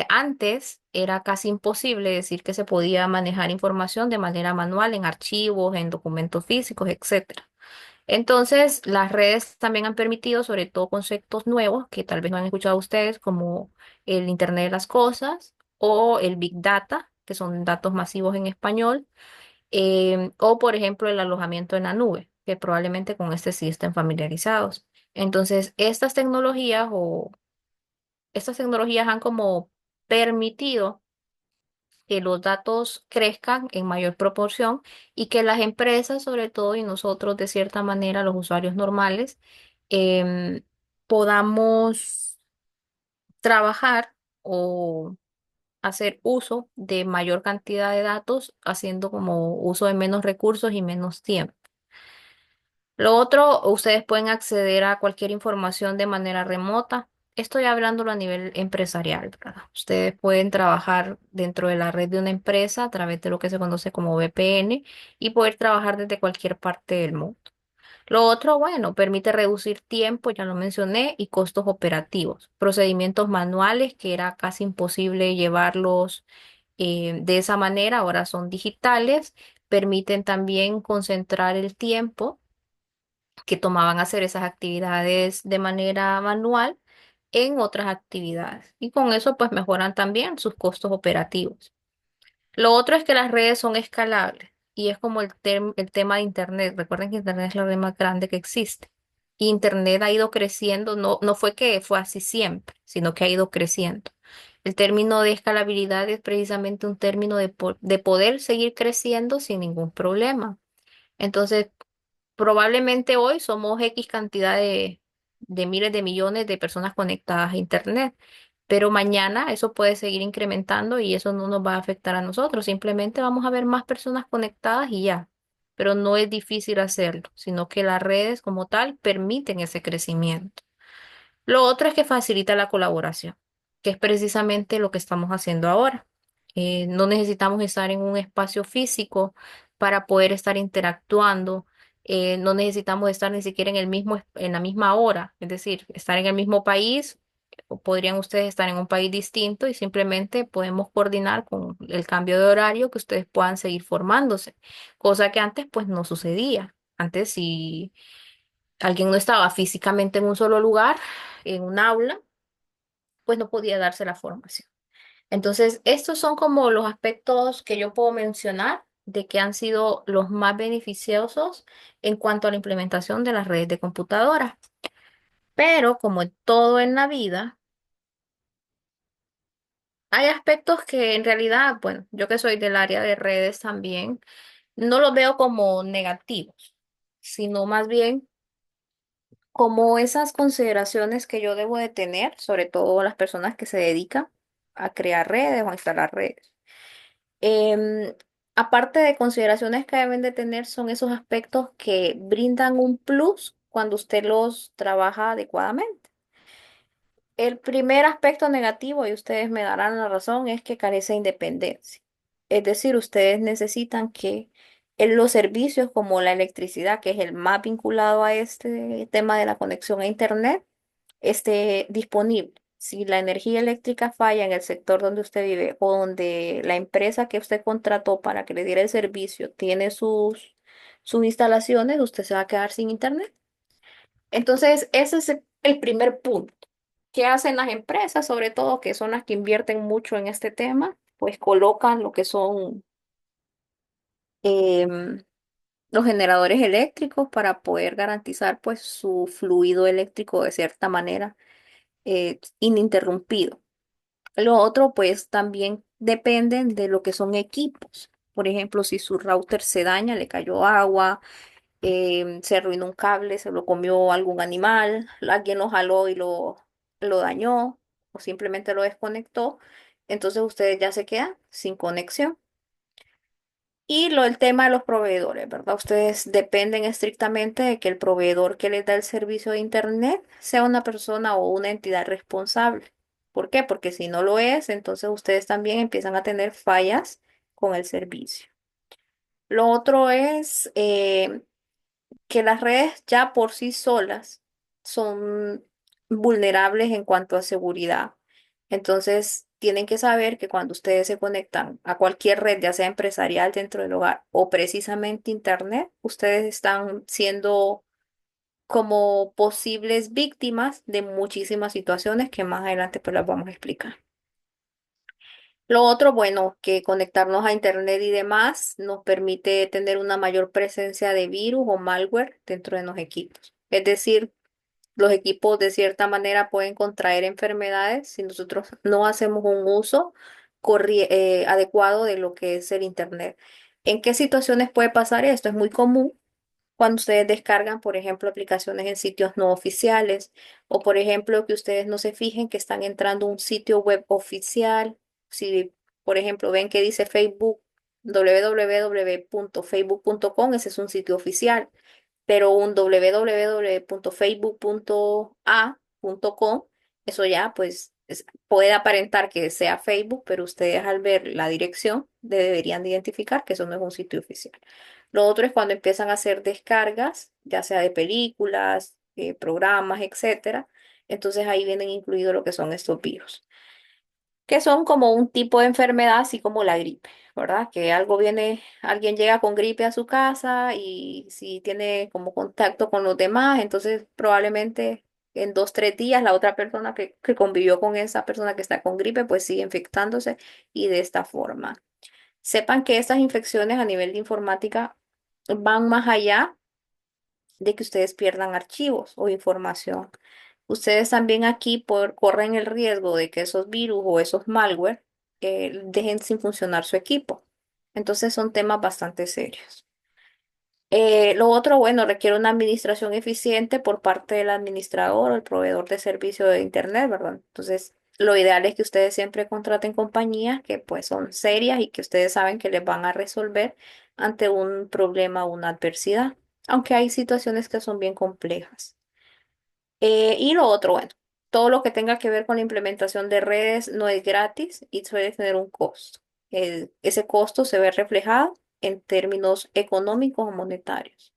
Antes era casi imposible decir que se podía manejar información de manera manual en archivos, en documentos físicos, etcétera. Entonces, las redes también han permitido, sobre todo conceptos nuevos que tal vez no han escuchado ustedes, como el Internet de las Cosas o el Big Data, que son datos masivos en español, o por ejemplo el alojamiento en la nube, que probablemente con este sí estén familiarizados. Entonces, estas tecnologías han como permitido que los datos crezcan en mayor proporción y que las empresas, sobre todo, y nosotros, de cierta manera, los usuarios normales, em, podamos trabajar o hacer uso de mayor cantidad de datos, haciendo como uso de menos recursos y menos tiempo. Lo otro, ustedes pueden acceder a cualquier información de manera remota. Estoy hablándolo a nivel empresarial, ¿verdad? Ustedes pueden trabajar dentro de la red de una empresa a través de lo que se conoce como VPN y poder trabajar desde cualquier parte del mundo. Lo otro, bueno, permite reducir tiempo, ya lo mencioné, y costos operativos. Procedimientos manuales que era casi imposible llevarlos de esa manera, ahora son digitales. Permiten también concentrar el tiempo que tomaban hacer esas actividades de manera manual en otras actividades. Y con eso pues mejoran también sus costos operativos. Lo otro es que las redes son escalables y es como el tema de Internet. Recuerden que Internet es la red más grande que existe. Y Internet ha ido creciendo, no fue que fue así siempre, sino que ha ido creciendo. El término de escalabilidad es precisamente un término de poder seguir creciendo sin ningún problema. Entonces, probablemente hoy somos X cantidad de miles de millones de personas conectadas a Internet, pero mañana eso puede seguir incrementando y eso no nos va a afectar a nosotros. Simplemente vamos a ver más personas conectadas y ya. Pero no es difícil hacerlo, sino que las redes como tal permiten ese crecimiento. Lo otro es que facilita la colaboración, que es precisamente lo que estamos haciendo ahora. No necesitamos estar en un espacio físico para poder estar interactuando. No necesitamos estar ni siquiera en en la misma hora, es decir, estar en el mismo país, o podrían ustedes estar en un país distinto y simplemente podemos coordinar con el cambio de horario que ustedes puedan seguir formándose, cosa que antes pues no sucedía. Antes, si alguien no estaba físicamente en un solo lugar, en un aula, pues no podía darse la formación. Entonces, estos son como los aspectos que yo puedo mencionar de que han sido los más beneficiosos en cuanto a la implementación de las redes de computadoras. Pero como en todo en la vida, hay aspectos que en realidad, bueno, yo que soy del área de redes también, no los veo como negativos, sino más bien como esas consideraciones que yo debo de tener, sobre todo las personas que se dedican a crear redes o a instalar redes. Em, Aparte de consideraciones que deben de tener, son esos aspectos que brindan un plus cuando usted los trabaja adecuadamente. El primer aspecto negativo, y ustedes me darán la razón, es que carece de independencia. Es decir, ustedes necesitan que en los servicios como la electricidad, que es el más vinculado a este tema de la conexión a Internet, esté disponible. Si la energía eléctrica falla en el sector donde usted vive o donde la empresa que usted contrató para que le diera el servicio tiene sus instalaciones, usted se va a quedar sin Internet. Entonces, ese es el primer punto. ¿Qué hacen las empresas, sobre todo, que son las que invierten mucho en este tema? Pues colocan lo que son em, los generadores eléctricos para poder garantizar pues su fluido eléctrico de cierta manera ininterrumpido. Lo otro pues también dependen de lo que son equipos. Por ejemplo, si su router se daña, le cayó agua, se arruinó un cable, se lo comió algún animal, alguien lo jaló y lo dañó o simplemente lo desconectó, entonces ustedes ya se quedan sin conexión. Y el tema de los proveedores, ¿verdad? Ustedes dependen estrictamente de que el proveedor que les da el servicio de Internet sea una persona o una entidad responsable. ¿Por qué? Porque si no lo es, entonces ustedes también empiezan a tener fallas con el servicio. Lo otro es que las redes ya por sí solas son vulnerables en cuanto a seguridad. Entonces, tienen que saber que cuando ustedes se conectan a cualquier red, ya sea empresarial dentro del hogar o precisamente Internet, ustedes están siendo como posibles víctimas de muchísimas situaciones que más adelante pues las vamos a explicar. Lo otro, bueno, que conectarnos a Internet y demás nos permite tener una mayor presencia de virus o malware dentro de los equipos. Es decir, los equipos de cierta manera pueden contraer enfermedades si nosotros no hacemos un uso adecuado de lo que es el Internet. ¿En qué situaciones puede pasar esto? Es muy común cuando ustedes descargan, por ejemplo, aplicaciones en sitios no oficiales o, por ejemplo, que ustedes no se fijen que están entrando a un sitio web oficial. Si, por ejemplo, ven que dice Facebook, www.facebook.com, ese es un sitio oficial, pero un www.facebook.a.com, eso ya pues puede aparentar que sea Facebook, pero ustedes al ver la dirección deberían de identificar que eso no es un sitio oficial. Lo otro es cuando empiezan a hacer descargas, ya sea de películas, programas, etcétera. Entonces ahí vienen incluidos lo que son estos virus, que son como un tipo de enfermedad, así como la gripe, ¿verdad? Que algo viene, alguien llega con gripe a su casa y si tiene como contacto con los demás, entonces probablemente en 2, 3 días la otra persona que convivió con esa persona que está con gripe, pues sigue infectándose y de esta forma. Sepan que estas infecciones a nivel de informática van más allá de que ustedes pierdan archivos o información. Ustedes también aquí corren el riesgo de que esos virus o esos malware dejen sin funcionar su equipo. Entonces son temas bastante serios. Lo otro, bueno, requiere una administración eficiente por parte del administrador o el proveedor de servicio de Internet, ¿verdad? Entonces, lo ideal es que ustedes siempre contraten compañías que pues son serias y que ustedes saben que les van a resolver ante un problema o una adversidad, aunque hay situaciones que son bien complejas. Y lo otro, bueno, todo lo que tenga que ver con la implementación de redes no es gratis y suele tener un costo. Ese costo se ve reflejado en términos económicos o monetarios.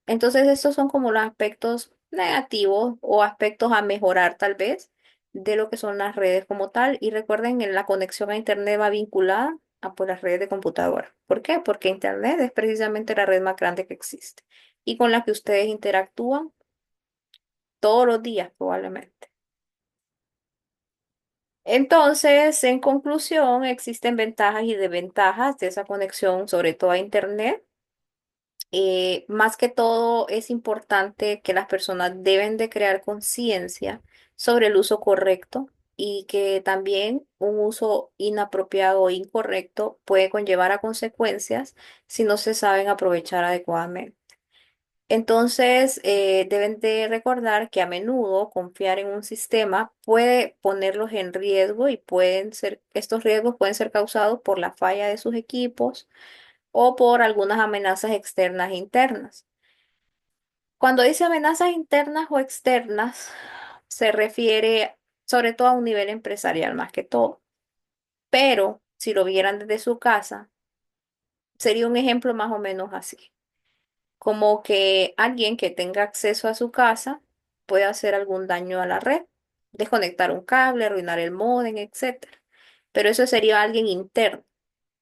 Entonces, estos son como los aspectos negativos o aspectos a mejorar tal vez de lo que son las redes como tal. Y recuerden que la conexión a Internet va vinculada a pues, las redes de computadora. ¿Por qué? Porque Internet es precisamente la red más grande que existe y con la que ustedes interactúan todos los días probablemente. Entonces, en conclusión, existen ventajas y desventajas de esa conexión, sobre todo a Internet. Más que todo, es importante que las personas deben de crear conciencia sobre el uso correcto y que también un uso inapropiado o incorrecto puede conllevar a consecuencias si no se saben aprovechar adecuadamente. Entonces, deben de recordar que a menudo confiar en un sistema puede ponerlos en riesgo y estos riesgos pueden ser causados por la falla de sus equipos o por algunas amenazas externas e internas. Cuando dice amenazas internas o externas, se refiere sobre todo a un nivel empresarial más que todo. Pero si lo vieran desde su casa, sería un ejemplo más o menos así. Como que alguien que tenga acceso a su casa puede hacer algún daño a la red, desconectar un cable, arruinar el módem, etcétera. Pero eso sería alguien interno.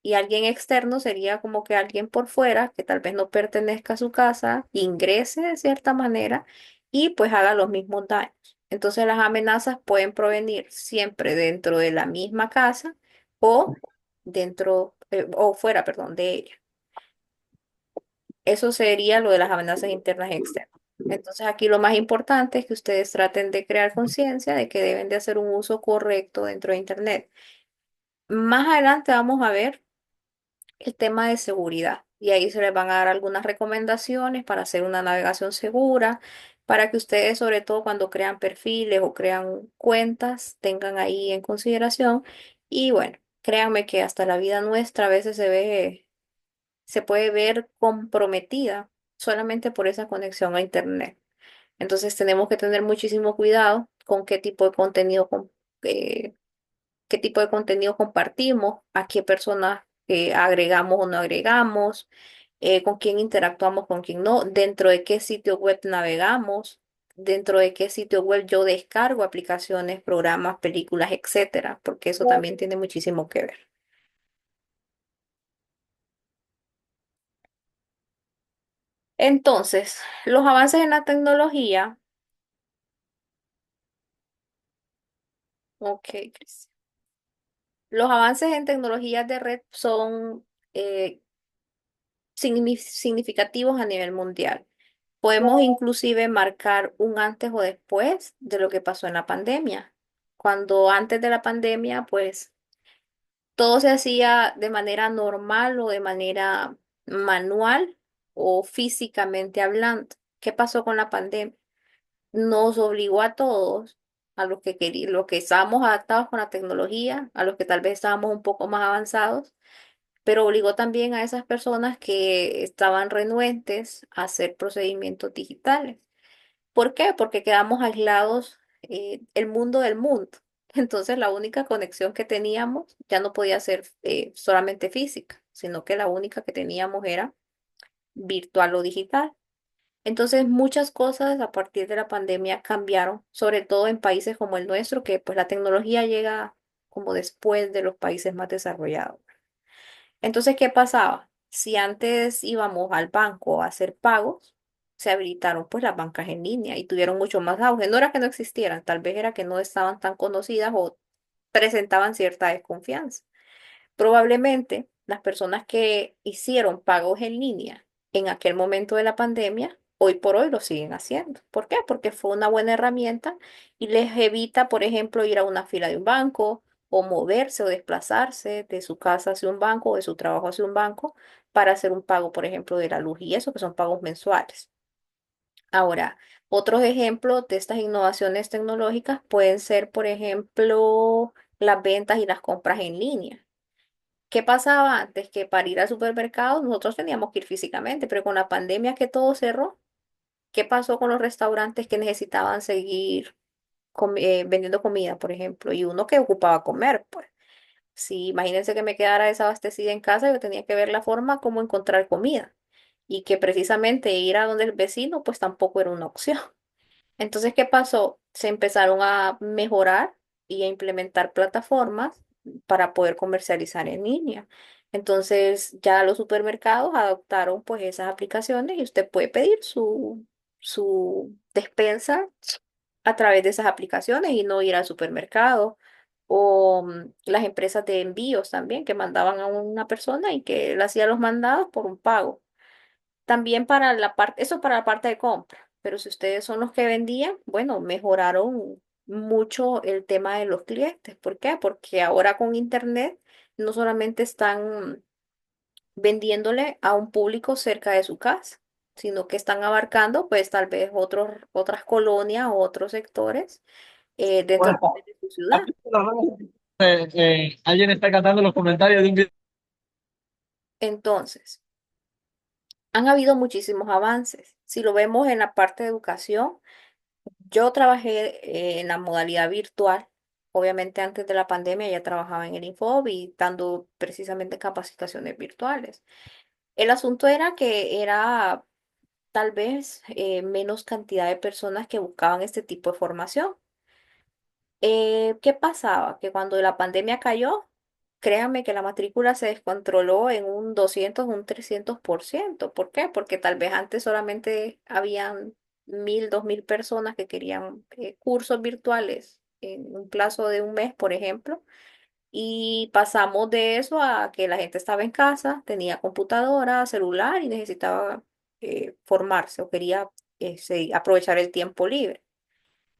Y alguien externo sería como que alguien por fuera que tal vez no pertenezca a su casa, ingrese de cierta manera y pues haga los mismos daños. Entonces las amenazas pueden provenir siempre dentro de la misma casa o o fuera, perdón, de ella. Eso sería lo de las amenazas internas y externas. Entonces aquí lo más importante es que ustedes traten de crear conciencia de que deben de hacer un uso correcto dentro de Internet. Más adelante vamos a ver el tema de seguridad y ahí se les van a dar algunas recomendaciones para hacer una navegación segura, para que ustedes, sobre todo cuando crean perfiles o crean cuentas, tengan ahí en consideración. Y bueno, créanme que hasta la vida nuestra a veces se puede ver comprometida solamente por esa conexión a Internet. Entonces tenemos que tener muchísimo cuidado con eh, qué tipo de contenido compartimos, a qué personas agregamos o no agregamos, con quién interactuamos, con quién no, dentro de qué sitio web navegamos, dentro de qué sitio web yo descargo aplicaciones, programas, películas, etcétera, porque eso también tiene muchísimo que ver. Entonces, los avances en la tecnología, ok, Cris. Los avances en tecnologías de red son eh, significativos a nivel mundial. Podemos inclusive marcar un antes o después de lo que pasó en la pandemia. Cuando antes de la pandemia, pues Todo se hacía de manera normal o de manera manual o físicamente hablando. ¿Qué pasó con la pandemia? Nos obligó a todos, a los que queríamos, los que estábamos adaptados con la tecnología, a los que tal vez estábamos un poco más avanzados, pero obligó también a esas personas que estaban renuentes a hacer procedimientos digitales. ¿Por qué? Porque quedamos aislados, el mundo del mundo. Entonces la única conexión que teníamos ya no podía ser solamente física, sino que la única que teníamos era virtual o digital. Entonces muchas cosas a partir de la pandemia cambiaron, sobre todo en países como el nuestro, que pues la tecnología llega como después de los países más desarrollados. Entonces, ¿qué pasaba? Si antes íbamos al banco a hacer pagos, se habilitaron pues las bancas en línea y tuvieron mucho más auge. No era que no existieran, tal vez era que no estaban tan conocidas o presentaban cierta desconfianza. Probablemente las personas que hicieron pagos en línea en aquel momento de la pandemia, hoy por hoy lo siguen haciendo. ¿Por qué? Porque fue una buena herramienta y les evita, por ejemplo, ir a una fila de un banco o moverse o desplazarse de su casa hacia un banco o de su trabajo hacia un banco para hacer un pago, por ejemplo, de la luz y eso, que son pagos mensuales. Ahora, otros ejemplos de estas innovaciones tecnológicas pueden ser, por ejemplo, las ventas y las compras en línea. ¿Qué pasaba antes? Que para ir al supermercado nosotros teníamos que ir físicamente, pero con la pandemia que todo cerró, ¿qué pasó con los restaurantes que necesitaban seguir vendiendo comida, por ejemplo? Y uno que ocupaba comer, pues. Si imagínense que me quedara desabastecida en casa, yo tenía que ver la forma cómo encontrar comida. Y que precisamente ir a donde el vecino, pues tampoco era una opción. Entonces, ¿qué pasó? Se empezaron a mejorar y a implementar plataformas para poder comercializar en línea. Entonces, ya los supermercados adoptaron pues esas aplicaciones y usted puede pedir su despensa a través de esas aplicaciones y no ir al supermercado. O las empresas de envíos también que mandaban a una persona y que le hacía los mandados por un pago. También para la parte, eso para la parte de compra, pero si ustedes son los que vendían, bueno, mejoraron mucho el tema de los clientes. ¿Por qué? Porque ahora con internet no solamente están vendiéndole a un público cerca de su casa, sino que están abarcando pues tal vez otras colonias o otros sectores dentro Bueno, de su ciudad. aquí alguien está cantando los comentarios de un video. Entonces, han habido muchísimos avances. Si lo vemos en la parte de educación, yo trabajé en la modalidad virtual. Obviamente antes de la pandemia ya trabajaba en el Infobi dando precisamente capacitaciones virtuales. El asunto era que era tal vez menos cantidad de personas que buscaban este tipo de formación. ¿Qué pasaba? Que cuando la pandemia cayó, créanme que la matrícula se descontroló en un 200, un 300%. ¿Por qué? Porque tal vez antes solamente habían 1.000, 2.000 personas que querían cursos virtuales en un plazo de un mes, por ejemplo. Y pasamos de eso a que la gente estaba en casa, tenía computadora, celular y necesitaba formarse o quería aprovechar el tiempo libre.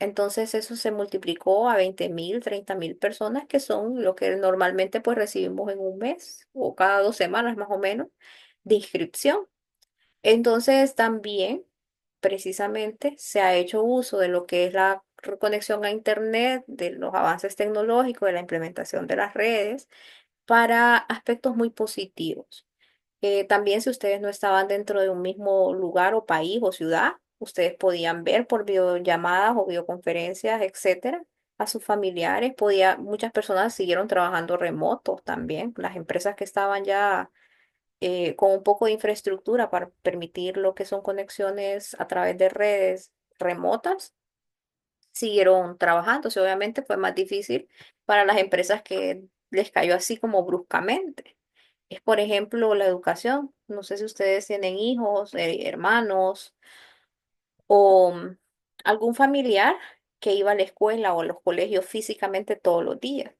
Entonces eso se multiplicó a 20.000, 30.000 personas, que son lo que normalmente pues recibimos en un mes o cada 2 semanas más o menos de inscripción. Entonces también precisamente se ha hecho uso de lo que es la conexión a Internet, de los avances tecnológicos, de la implementación de las redes para aspectos muy positivos. También si ustedes no estaban dentro de un mismo lugar o país o ciudad, ustedes podían ver por videollamadas o videoconferencias, etcétera, a sus familiares. Muchas personas siguieron trabajando remoto también. Las empresas que estaban ya con un poco de infraestructura para permitir lo que son conexiones a través de redes remotas, siguieron trabajando. Sí, obviamente fue más difícil para las empresas que les cayó así como bruscamente. Es, por ejemplo, la educación. No sé si ustedes tienen hijos, hermanos o algún familiar que iba a la escuela o a los colegios físicamente todos los días.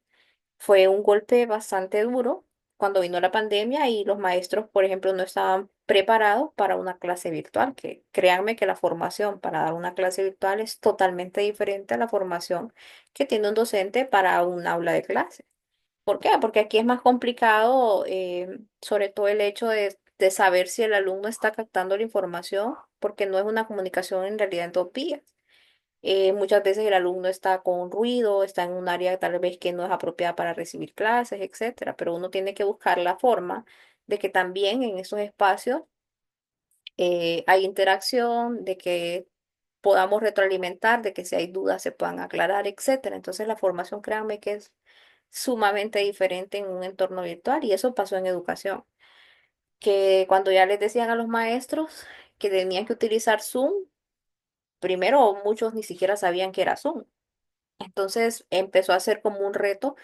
Fue un golpe bastante duro cuando vino la pandemia y los maestros, por ejemplo, no estaban preparados para una clase virtual, que créanme que la formación para dar una clase virtual es totalmente diferente a la formación que tiene un docente para un aula de clase. ¿Por qué? Porque aquí es más complicado, sobre todo el hecho de saber si el alumno está captando la información, porque no es una comunicación en realidad en dos vías. Muchas veces el alumno está con ruido, está en un área tal vez que no es apropiada para recibir clases, etcétera, pero uno tiene que buscar la forma de que también en esos espacios hay interacción, de que podamos retroalimentar, de que si hay dudas se puedan aclarar, etcétera. Entonces la formación, créanme que es sumamente diferente en un entorno virtual y eso pasó en educación, que cuando ya les decían a los maestros que tenían que utilizar Zoom, primero muchos ni siquiera sabían que era Zoom. Entonces empezó a ser como un reto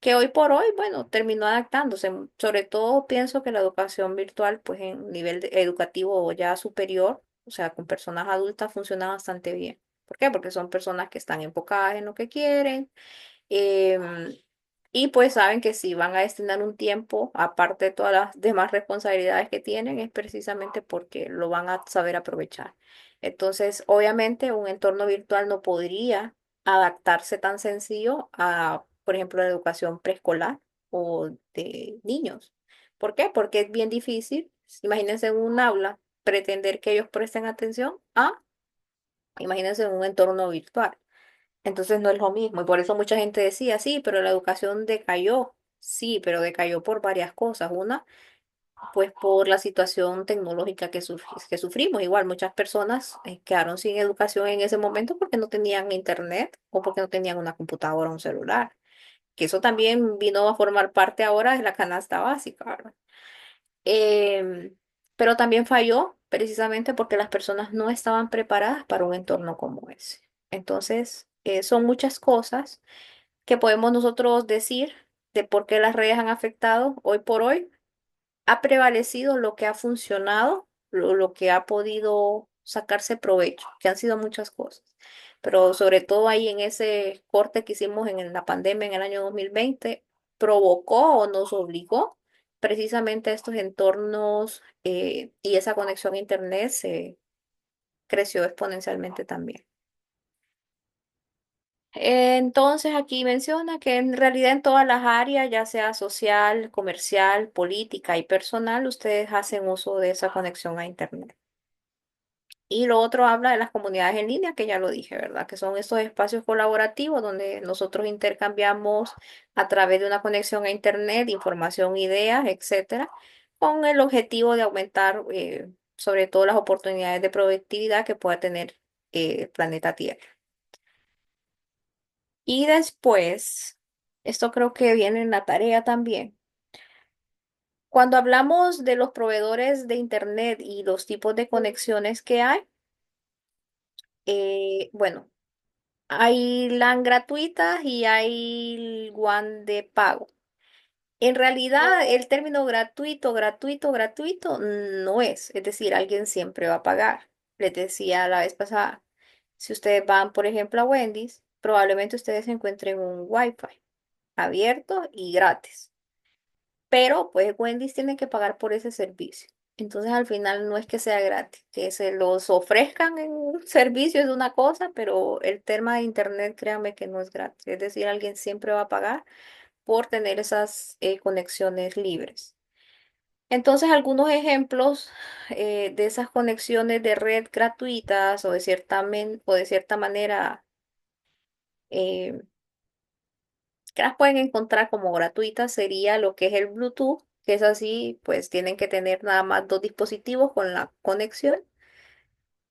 que hoy por hoy, bueno, terminó adaptándose. Sobre todo pienso que la educación virtual, pues en nivel educativo ya superior, o sea, con personas adultas, funciona bastante bien. ¿Por qué? Porque son personas que están enfocadas en lo que quieren. em, y pues saben que si van a destinar un tiempo, aparte de todas las demás responsabilidades que tienen, es precisamente porque lo van a saber aprovechar. Entonces, obviamente, un entorno virtual no podría adaptarse tan sencillo a, por ejemplo, la educación preescolar o de niños. ¿Por qué? Porque es bien difícil. Imagínense en un aula pretender que ellos presten atención a, imagínense en un entorno virtual. Entonces no es lo mismo. Y por eso mucha gente decía, sí, pero la educación decayó. Sí, pero decayó por varias cosas. Una, pues por la situación tecnológica que sufrimos. Igual muchas personas quedaron sin educación en ese momento porque no tenían internet o porque no tenían una computadora o un celular. Que eso también vino a formar parte ahora de la canasta básica, ¿verdad? Em, pero también falló precisamente porque las personas no estaban preparadas para un entorno como ese. Entonces, son muchas cosas que podemos nosotros decir de por qué las redes han afectado hoy por hoy. Ha prevalecido lo que ha funcionado, lo que ha podido sacarse provecho, que han sido muchas cosas. Pero sobre todo ahí en ese corte que hicimos en la pandemia en el año 2020 provocó o nos obligó precisamente a estos entornos y esa conexión a Internet se creció exponencialmente también. Entonces aquí menciona que en realidad en todas las áreas, ya sea social, comercial, política y personal, ustedes hacen uso de esa conexión a Internet. Y lo otro habla de las comunidades en línea, que ya lo dije, ¿verdad? Que son estos espacios colaborativos donde nosotros intercambiamos a través de una conexión a Internet, información, ideas, etcétera, con el objetivo de aumentar sobre todo las oportunidades de productividad que pueda tener el planeta Tierra. Y después, esto creo que viene en la tarea también. Cuando hablamos de los proveedores de Internet y los tipos de conexiones que hay, bueno, hay LAN gratuitas y hay WAN de pago. En realidad, el término gratuito no es. Es decir, alguien siempre va a pagar. Les decía la vez pasada, si ustedes van, por ejemplo, a Wendy's, probablemente ustedes encuentren un Wi-Fi abierto y gratis. Pero pues Wendy's tiene que pagar por ese servicio. Entonces al final no es que sea gratis, que se los ofrezcan en un servicio es una cosa, pero el tema de internet, créanme que no es gratis. Es decir, alguien siempre va a pagar por tener esas conexiones libres. Entonces algunos ejemplos de esas conexiones de red gratuitas o o de cierta manera eh, que las pueden encontrar como gratuitas sería lo que es el Bluetooth, que es así, pues tienen que tener nada más dos dispositivos con la conexión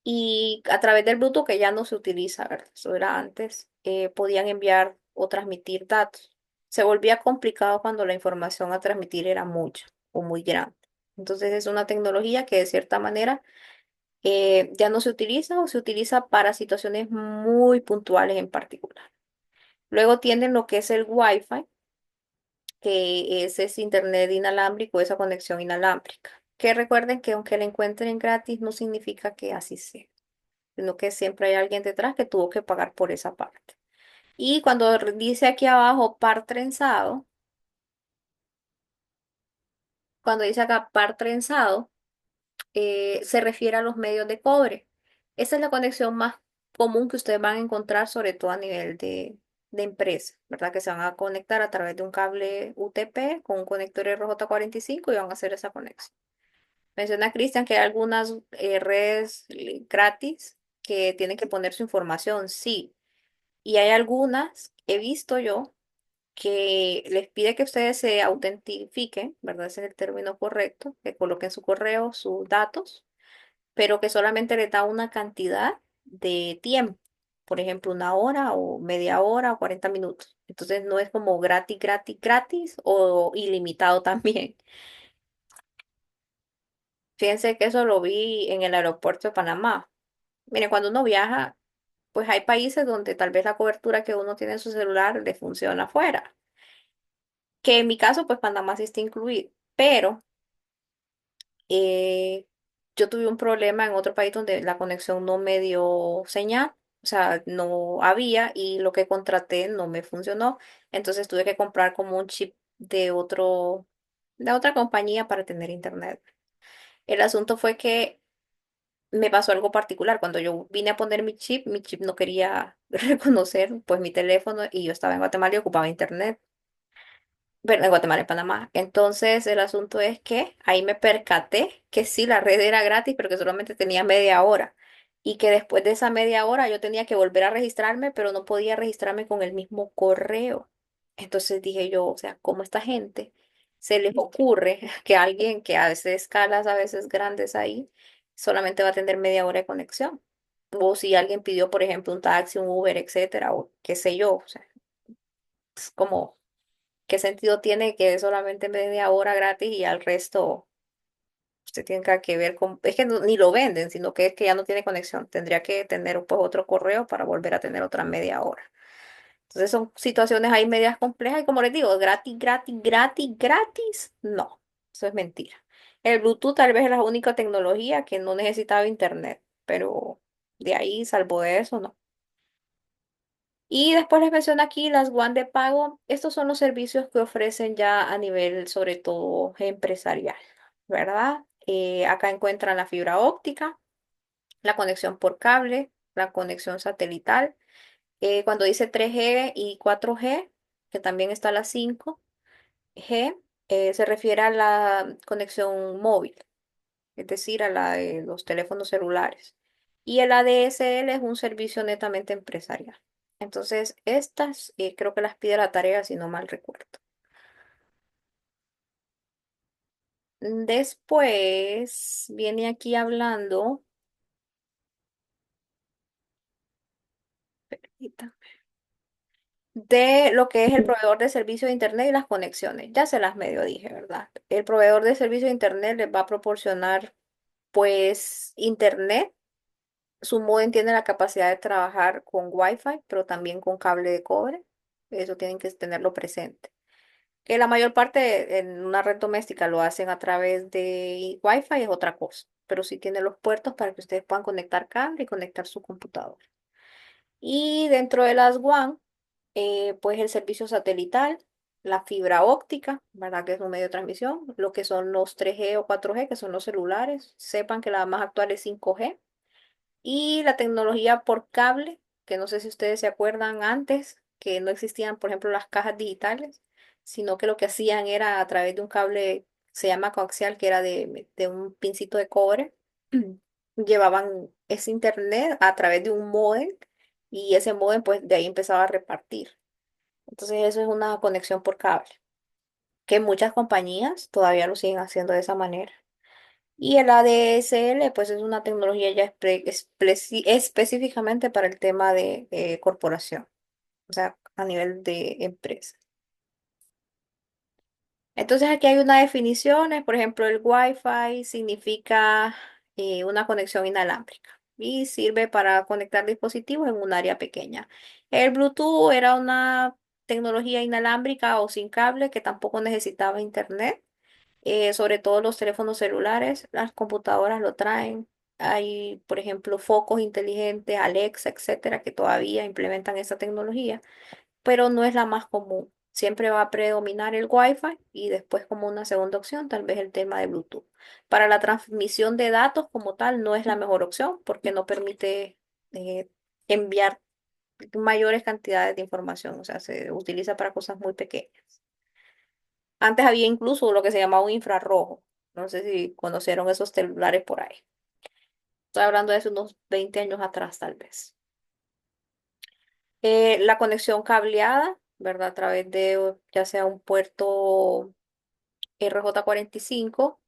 y a través del Bluetooth que ya no se utiliza, ¿verdad? Eso era antes, podían enviar o transmitir datos. Se volvía complicado cuando la información a transmitir era mucha o muy grande. Entonces es una tecnología que de cierta manera ya no se utiliza o se utiliza para situaciones muy puntuales en particular. Luego tienen lo que es el Wi-Fi que es ese internet inalámbrico, esa conexión inalámbrica. Que recuerden que aunque la encuentren gratis, no significa que así sea, sino que siempre hay alguien detrás que tuvo que pagar por esa parte. Y cuando dice aquí abajo par trenzado, cuando dice acá par trenzado, se refiere a los medios de cobre. Esa es la conexión más común que ustedes van a encontrar, sobre todo a nivel de empresa, ¿verdad? Que se van a conectar a través de un cable UTP con un conector RJ45 y van a hacer esa conexión. Menciona Cristian que hay algunas redes gratis que tienen que poner su información, sí. Y hay algunas, he visto yo, que les pide que ustedes se autentifiquen, ¿verdad? Ese es el término correcto, que coloquen su correo, sus datos, pero que solamente les da una cantidad de tiempo, por ejemplo, una hora o media hora o 40 minutos. Entonces no es como gratis, gratis, gratis o ilimitado también. Fíjense que eso lo vi en el aeropuerto de Panamá. Miren, cuando uno viaja, pues hay países donde tal vez la cobertura que uno tiene en su celular le funciona afuera. Que en mi caso, pues Panamá sí está incluido. Pero eh, yo tuve un problema en otro país donde la conexión no me dio señal, o sea, no había y lo que contraté no me funcionó. Entonces tuve que comprar como un chip de otra compañía para tener internet. El asunto fue que me pasó algo particular. Cuando yo vine a poner mi chip no quería reconocer pues mi teléfono y yo estaba en Guatemala y ocupaba internet. Bueno, en Guatemala, en Panamá. Entonces, el asunto es que ahí me percaté que sí, la red era gratis, pero que solamente tenía media hora. Y que después de esa media hora yo tenía que volver a registrarme, pero no podía registrarme con el mismo correo. Entonces dije yo, o sea, ¿cómo esta gente se les ocurre que alguien que a veces escalas, a veces grandes ahí, solamente va a tener media hora de conexión? O si alguien pidió, por ejemplo, un taxi, un Uber, etcétera, o qué sé yo, o sea, es como ¿qué sentido tiene que solamente media hora gratis y al resto usted tiene que ver con... Es que ni lo venden, sino que es que ya no tiene conexión. Tendría que tener pues otro correo para volver a tener otra media hora. Entonces son situaciones ahí medias complejas y como les digo, gratis, gratis, gratis, gratis. No, eso es mentira. El Bluetooth tal vez es la única tecnología que no necesitaba internet, pero de ahí, salvo de eso, no. Y después les menciono aquí las WAN de pago. Estos son los servicios que ofrecen ya a nivel, sobre todo, empresarial, ¿verdad? Acá encuentran la fibra óptica, la conexión por cable, la conexión satelital. Cuando dice 3G y 4G, que también está la 5G, se refiere a la conexión móvil, es decir, a la de los teléfonos celulares. Y el ADSL es un servicio netamente empresarial. Entonces, estas creo que las pide la tarea, si no mal recuerdo. Después viene aquí hablando ahorita, de lo que es el proveedor de servicio de Internet y las conexiones. Ya se las medio dije, ¿verdad? El proveedor de servicio de Internet les va a proporcionar, pues, Internet. Su módem tiene la capacidad de trabajar con Wi-Fi, pero también con cable de cobre. Eso tienen que tenerlo presente. Que la mayor parte en una red doméstica lo hacen a través de Wi-Fi es otra cosa, pero sí tiene los puertos para que ustedes puedan conectar cable y conectar su computadora. Y dentro de las WAN, pues el servicio satelital, la fibra óptica, ¿verdad? Que es un medio de transmisión, lo que son los 3G o 4G, que son los celulares. Sepan que la más actual es 5G. Y la tecnología por cable, que no sé si ustedes se acuerdan antes, que no existían, por ejemplo, las cajas digitales, sino que lo que hacían era a través de un cable, se llama coaxial, que era de un pincito de cobre, llevaban ese internet a través de un módem y ese módem pues de ahí empezaba a repartir. Entonces eso es una conexión por cable, que muchas compañías todavía lo siguen haciendo de esa manera. Y el ADSL, pues es una tecnología ya específicamente para el tema de corporación, o sea, a nivel de empresa. Entonces aquí hay unas definiciones, por ejemplo, el Wi-Fi significa una conexión inalámbrica y sirve para conectar dispositivos en un área pequeña. El Bluetooth era una tecnología inalámbrica o sin cable que tampoco necesitaba internet, sobre todo los teléfonos celulares, las computadoras lo traen. Hay, por ejemplo, focos inteligentes, Alexa, etcétera, que todavía implementan esa tecnología, pero no es la más común. Siempre va a predominar el Wi-Fi y después como una segunda opción, tal vez el tema de Bluetooth. Para la transmisión de datos como tal, no es la mejor opción porque no permite enviar mayores cantidades de información, o sea, se utiliza para cosas muy pequeñas. Antes había incluso lo que se llamaba un infrarrojo. No sé si conocieron esos celulares por ahí. Estoy hablando de hace unos 20 años atrás, tal vez. La conexión cableada, ¿verdad? A través de ya sea un puerto RJ45.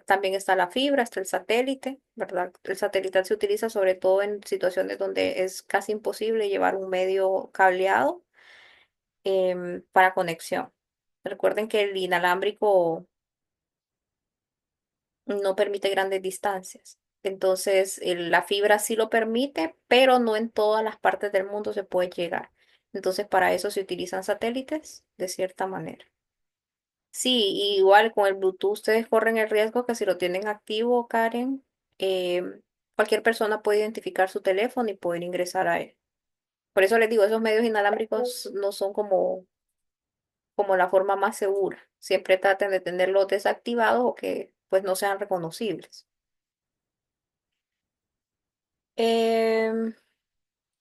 También está la fibra, está el satélite, ¿verdad? El satélite se utiliza sobre todo en situaciones donde es casi imposible llevar un medio cableado para conexión. Recuerden que el inalámbrico no permite grandes distancias. Entonces, la fibra sí lo permite, pero no en todas las partes del mundo se puede llegar. Entonces, para eso se utilizan satélites de cierta manera. Sí, y igual con el Bluetooth ustedes corren el riesgo que si lo tienen activo, Karen, cualquier persona puede identificar su teléfono y poder ingresar a él. Por eso les digo, esos medios inalámbricos no son como la forma más segura. Siempre traten de tenerlos desactivados o que pues no sean reconocibles. Em,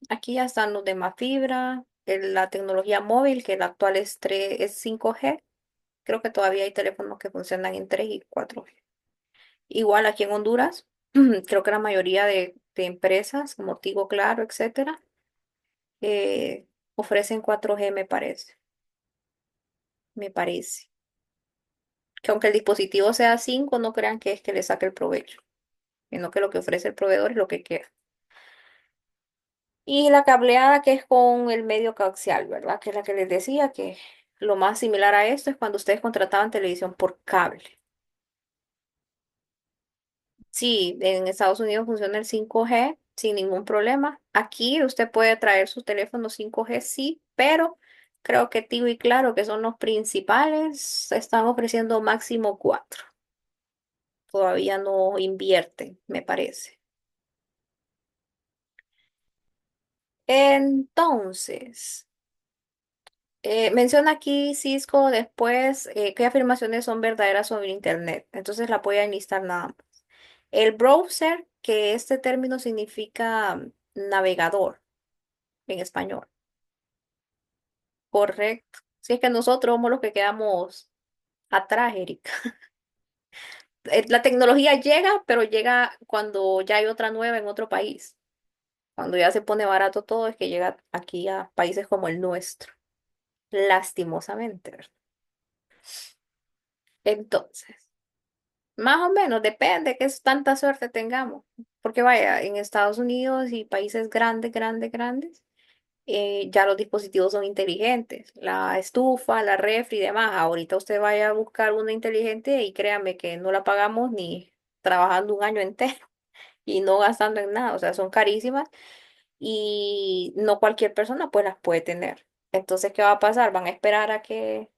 Aquí ya están los demás fibra, la tecnología móvil, que el actual es 5G. Creo que todavía hay teléfonos que funcionan en 3 y 4G. Igual aquí en Honduras, creo que la mayoría de empresas como Tigo, Claro, etcétera, ofrecen 4G, me parece. Que aunque el dispositivo sea 5, no crean que es que le saque el provecho, sino que lo que ofrece el proveedor es lo que queda. Y la cableada que es con el medio coaxial, ¿verdad? Que es la que les decía que lo más similar a esto es cuando ustedes contrataban televisión por cable. Sí, en Estados Unidos funciona el 5G sin ningún problema. Aquí usted puede traer su teléfono 5G, sí, pero creo que Tigo y Claro, que son los principales, están ofreciendo máximo 4. Todavía no invierten, me parece. Entonces, menciona aquí Cisco después qué afirmaciones son verdaderas sobre Internet. Entonces la voy a enlistar nada más. El browser, que este término significa navegador en español. Correcto. Si es que nosotros somos los que quedamos atrás, Erika. La tecnología llega, pero llega cuando ya hay otra nueva en otro país. Cuando ya se pone barato todo, es que llega aquí a países como el nuestro. Lastimosamente, ¿verdad? Entonces, más o menos, depende que es tanta suerte tengamos. Porque vaya, en Estados Unidos y países grandes, grandes, grandes, ya los dispositivos son inteligentes. La estufa, la refri y demás. Ahorita usted vaya a buscar una inteligente y créame que no la pagamos ni trabajando un año entero y no gastando en nada. O sea, son carísimas y no cualquier persona pues las puede tener. Entonces, ¿qué va a pasar? Van a esperar a que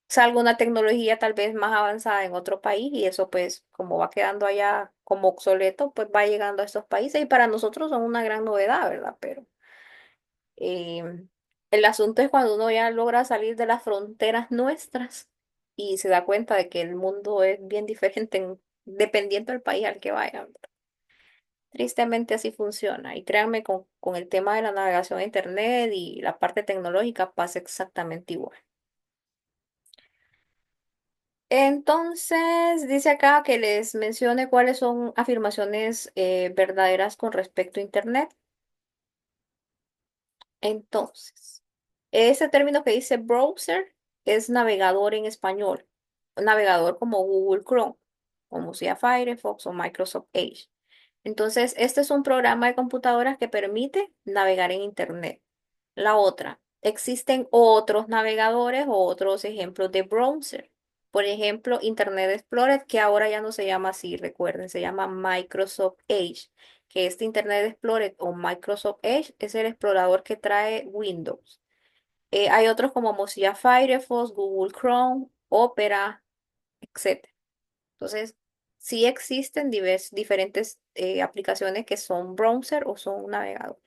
salga una tecnología tal vez más avanzada en otro país y eso pues como va quedando allá como obsoleto, pues va llegando a estos países y para nosotros son una gran novedad, ¿verdad? Pero el asunto es cuando uno ya logra salir de las fronteras nuestras y se da cuenta de que el mundo es bien diferente dependiendo del país al que vaya. Tristemente así funciona y créanme, con el tema de la navegación a internet y la parte tecnológica pasa exactamente igual. Entonces, dice acá que les mencione cuáles son afirmaciones verdaderas con respecto a Internet. Entonces, ese término que dice browser es navegador en español, navegador como Google Chrome, como sea Firefox o Microsoft Edge. Entonces, este es un programa de computadoras que permite navegar en Internet. La otra, existen otros navegadores o otros ejemplos de browser. Por ejemplo, Internet Explorer, que ahora ya no se llama así, recuerden, se llama Microsoft Edge, que este Internet Explorer o Microsoft Edge es el explorador que trae Windows. Hay otros como Mozilla Firefox, Google Chrome, Opera, etcétera. Entonces, sí existen diferentes aplicaciones que son browser o son navegadores.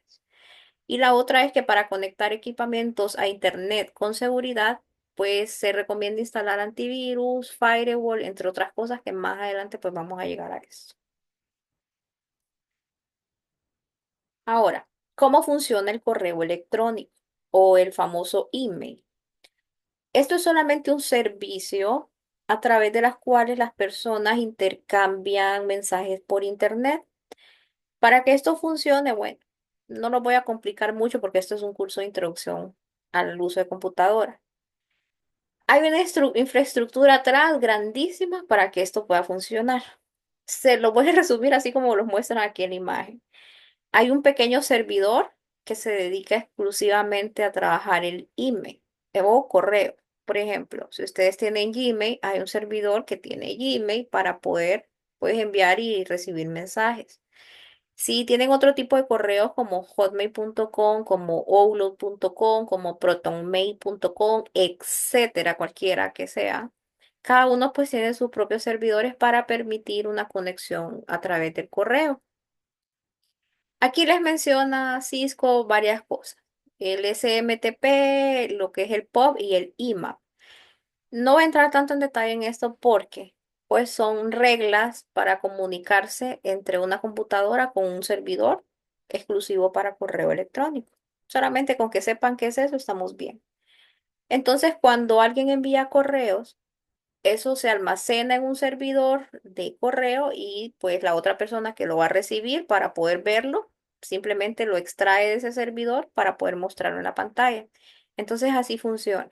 Y la otra es que para conectar equipamientos a Internet con seguridad, pues se recomienda instalar antivirus, firewall, entre otras cosas que más adelante pues vamos a llegar a eso. Ahora, ¿Cómo funciona el correo electrónico o el famoso email? Esto es solamente un servicio a través de las cuales las personas intercambian mensajes por internet. Para que esto funcione, bueno, no lo voy a complicar mucho porque esto es un curso de introducción al uso de computadora. Hay una infraestructura atrás grandísima para que esto pueda funcionar. Se lo voy a resumir así como lo muestran aquí en la imagen. Hay un pequeño servidor que se dedica exclusivamente a trabajar el email o correo. Por ejemplo, si ustedes tienen Gmail, hay un servidor que tiene Gmail para poder, pues, enviar y recibir mensajes. Si tienen otro tipo de correos como hotmail.com, como outlook.com, como protonmail.com, etcétera, cualquiera que sea, cada uno pues tiene sus propios servidores para permitir una conexión a través del correo. Aquí les menciona Cisco varias cosas. El SMTP, lo que es el POP y el IMAP. No voy a entrar tanto en detalle en esto porque pues son reglas para comunicarse entre una computadora con un servidor exclusivo para correo electrónico. Solamente con que sepan qué es eso, estamos bien. Entonces, cuando alguien envía correos, eso se almacena en un servidor de correo y pues la otra persona que lo va a recibir para poder verlo, simplemente lo extrae de ese servidor para poder mostrarlo en la pantalla. Entonces así funciona.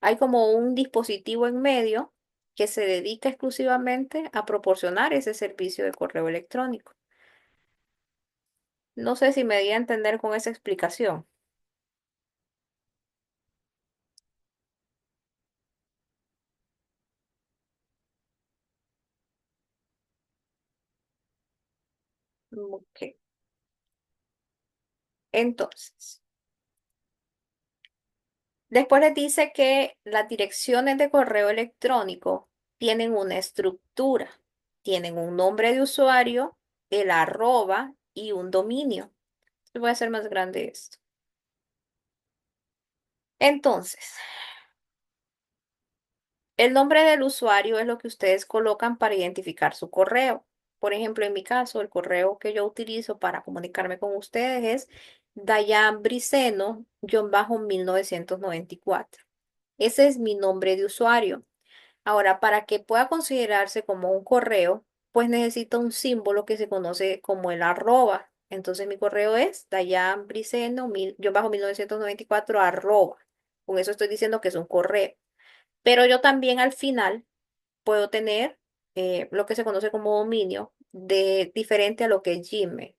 Hay como un dispositivo en medio que se dedica exclusivamente a proporcionar ese servicio de correo electrónico. No sé si me di a entender con esa explicación. Ok. Entonces. Después les dice que las direcciones de correo electrónico tienen una estructura, tienen un nombre de usuario, el arroba y un dominio. Voy a hacer más grande esto. Entonces, el nombre del usuario es lo que ustedes colocan para identificar su correo. Por ejemplo, en mi caso, el correo que yo utilizo para comunicarme con ustedes es dayanbriceno-1994. Ese es mi nombre de usuario. Ahora, para que pueda considerarse como un correo, pues necesita un símbolo que se conoce como el arroba. Entonces mi correo es dayanbriceno-1994 arroba. Con eso estoy diciendo que es un correo. Pero yo también al final puedo tener lo que se conoce como dominio de diferente a lo que es Gmail.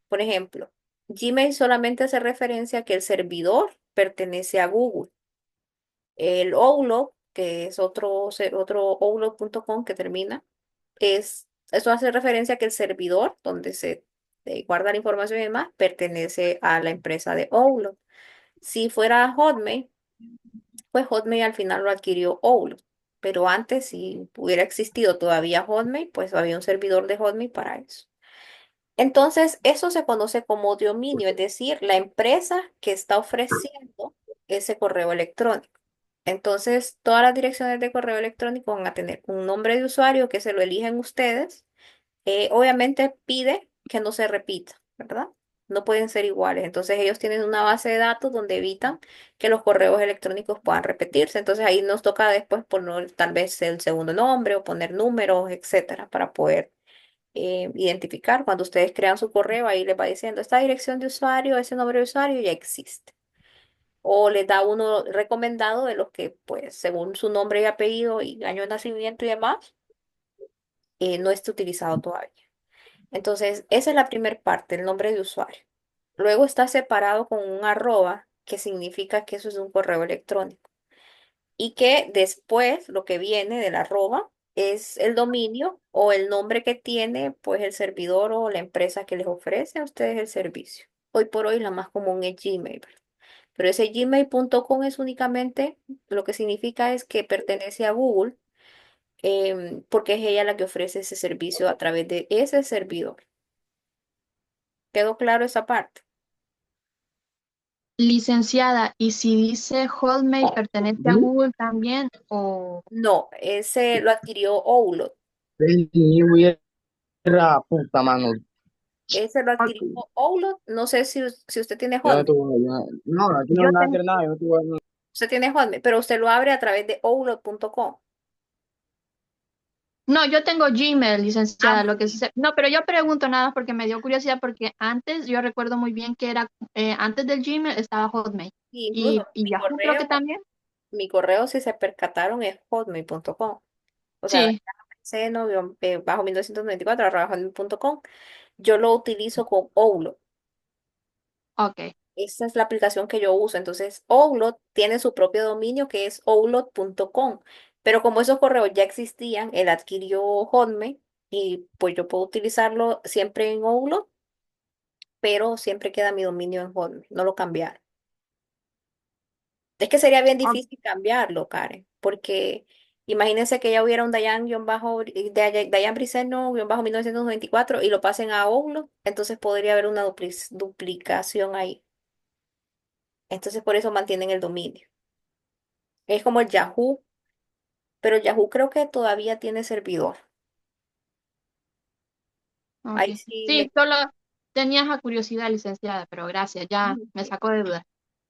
Por ejemplo, Gmail solamente hace referencia a que el servidor pertenece a Google. El Outlook, que es otro outlook.com que termina, eso hace referencia a que el servidor donde se guarda la información y demás pertenece a la empresa de Outlook. Si fuera Hotmail, pues Hotmail al final lo adquirió Outlook. Pero antes, si hubiera existido todavía Hotmail, pues había un servidor de Hotmail para eso. Entonces, eso se conoce como dominio, es decir, la empresa que está ofreciendo ese correo electrónico. Entonces, todas las direcciones de correo electrónico van a tener un nombre de usuario que se lo eligen ustedes. Obviamente pide que no se repita, ¿verdad? No pueden ser iguales. Entonces, ellos tienen una base de datos donde evitan que los correos electrónicos puedan repetirse. Entonces, ahí nos toca después poner tal vez el segundo nombre o poner números, etcétera, para poder identificar. Cuando ustedes crean su correo, ahí les va diciendo, esta dirección de usuario, ese nombre de usuario ya existe. O les da uno recomendado de los que, pues, según su nombre y apellido y año de nacimiento y demás, no esté utilizado todavía. Entonces, esa es la primera parte, el nombre de usuario. Luego está separado con un arroba, que significa que eso es un correo electrónico. Y que después lo que viene del arroba es el dominio o el nombre que tiene pues el servidor o la empresa que les ofrece a ustedes el servicio. Hoy por hoy la más común es Gmail, ¿verdad? Pero ese gmail.com es únicamente, lo que significa es que pertenece a Google, porque es ella la que ofrece ese servicio a través de ese servidor. ¿Quedó claro esa parte? Licenciada, ¿y si dice Hotmail pertenece a Google también o No, ese lo adquirió Outlook. Vení, voy a ir a puta mano. Ese lo adquirió Ok. Outlook. No sé si usted tiene Yo no Hotmail. tuve, no, aquí no Yo nada que tengo, ver nada, yo no tuve nada. Usted tiene Hotmail, pero usted lo abre a través de outlook.com. no, yo tengo Gmail, Ah, licenciada, lo que sucede. No, pero yo pregunto nada porque me dio curiosidad porque antes yo recuerdo muy bien que era, antes del Gmail estaba Hotmail. y incluso Y Yahoo creo que también. mi correo, si se percataron, es hotmail.com. O sea, Sí, seno, bajo 1994, arroba hotmail.com. Yo lo utilizo con Outlook. ok. Esa es la aplicación que yo uso. Entonces, Outlook tiene su propio dominio que es outlook.com. Pero como esos correos ya existían, él adquirió Hotmail y pues yo puedo utilizarlo siempre en Outlook, pero siempre queda mi dominio en Hotmail. No lo cambiar. Es que sería bien Ok. difícil cambiarlo, Karen, porque imagínense que ya hubiera un Dayan Briceno-1994 y lo pasen a Outlook, entonces podría haber una duplicación ahí. Entonces por eso mantienen el dominio. Es como el Yahoo, pero el Yahoo creo que todavía tiene servidor. Ok. Ahí sí Sí, solo tenía esa curiosidad, licenciada, pero gracias, ya me sacó de duda.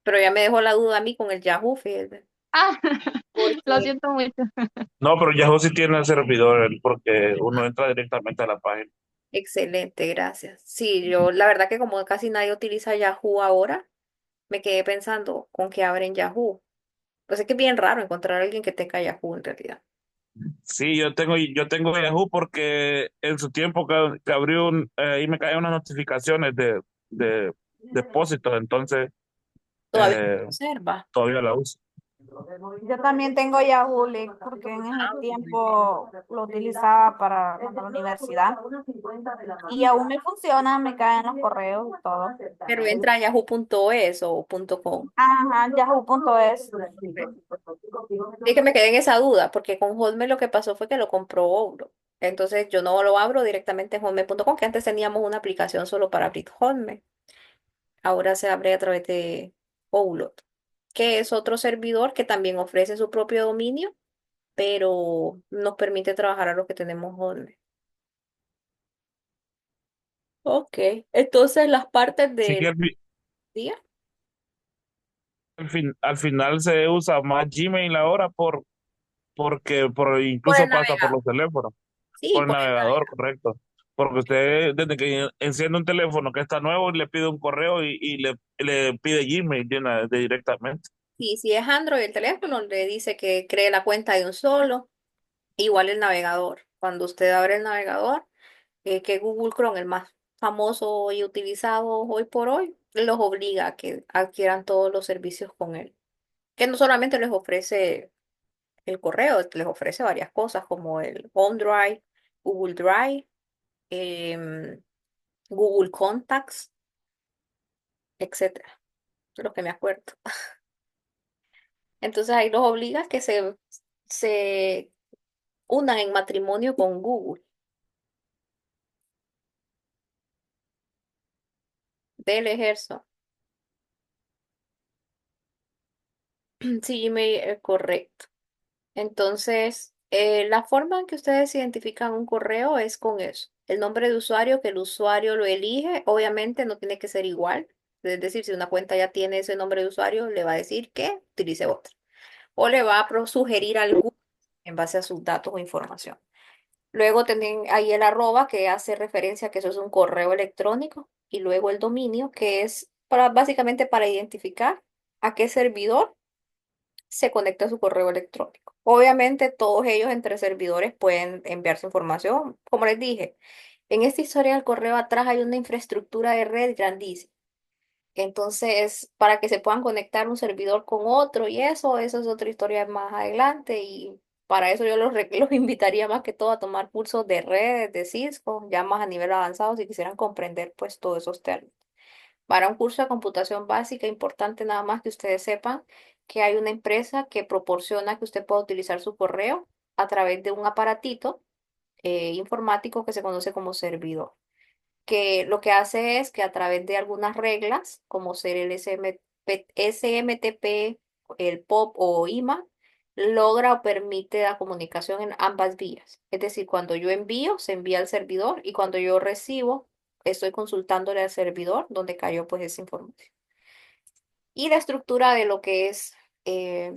pero ya me dejó la duda a mí con el Yahoo, fíjate, Ah, lo porque siento mucho. No, pero Yahoo sí tiene el servidor porque uno entra directamente a la página. excelente, gracias. Sí, yo la verdad que como casi nadie utiliza Yahoo ahora, me quedé pensando con que abren Yahoo. Pues es que es bien raro encontrar a alguien que tenga Yahoo en realidad. Sí, yo tengo Yahoo porque en su tiempo que abrió ahí me caían unas notificaciones de depósitos, entonces Todavía se eh, conserva. todavía la uso. Yo también tengo Yahoo Link porque en ese tiempo lo utilizaba para la universidad y aún me funciona, me caen los correos y todo. Pero entra a yahoo.es o .com. Ajá, yahoo.es. Es que me quedé en esa duda, porque con Hotmail lo que pasó fue que lo compró Outlook. Entonces yo no lo abro directamente en hotmail.com, que antes teníamos una aplicación solo para abrir Hotmail. Ahora se abre a través de Outlook, que es otro servidor que también ofrece su propio dominio, pero nos permite trabajar a lo que tenemos Hotmail. Ok, entonces las partes Sí que del día al final se usa más Gmail ahora porque por el incluso pasa por navegador. los teléfonos, Sí, por el por el navegador, navegador. correcto. Porque usted desde que enciende un teléfono que está nuevo le pide un correo y le pide Gmail directamente. Y si es Android el teléfono, le dice que cree la cuenta de un solo. Igual el navegador. Cuando usted abre el navegador, que Google Chrome, el más famoso y utilizado hoy por hoy, los obliga a que adquieran todos los servicios con él. Que no solamente les ofrece el correo, les ofrece varias cosas como el OneDrive, Google Drive, em, Google Contacts, etcétera, de los que me acuerdo. Entonces ahí los obliga a que se unan en matrimonio con Google. Del ejército. Sí, Gmail, correcto. Entonces, la forma en que ustedes identifican un correo es con eso. El nombre de usuario que el usuario lo elige, obviamente no tiene que ser igual. Es decir, si una cuenta ya tiene ese nombre de usuario, le va a decir que utilice otra. O le va a sugerir algo en base a sus datos o información. Luego tienen ahí el arroba que hace referencia a que eso es un correo electrónico. Y luego el dominio que es básicamente para identificar a qué servidor se conecta a su correo electrónico. Obviamente todos ellos entre servidores pueden enviar su información. Como les dije, en esta historia del correo atrás hay una infraestructura de red grandísima. Entonces, para que se puedan conectar un servidor con otro y eso es otra historia más adelante. Y para eso yo los invitaría más que todo a tomar cursos de redes, de Cisco, ya más a nivel avanzado, si quisieran comprender pues todos esos términos. Para un curso de computación básica, importante nada más que ustedes sepan que hay una empresa que proporciona que usted pueda utilizar su correo a través de un aparatito informático que se conoce como servidor, que lo que hace es que a través de algunas reglas, como ser el SMTP, el POP o IMA, logra o permite la comunicación en ambas vías. Es decir, cuando yo envío, se envía al servidor y cuando yo recibo, estoy consultándole al servidor donde cayó pues esa información. Y la estructura de lo que es eh,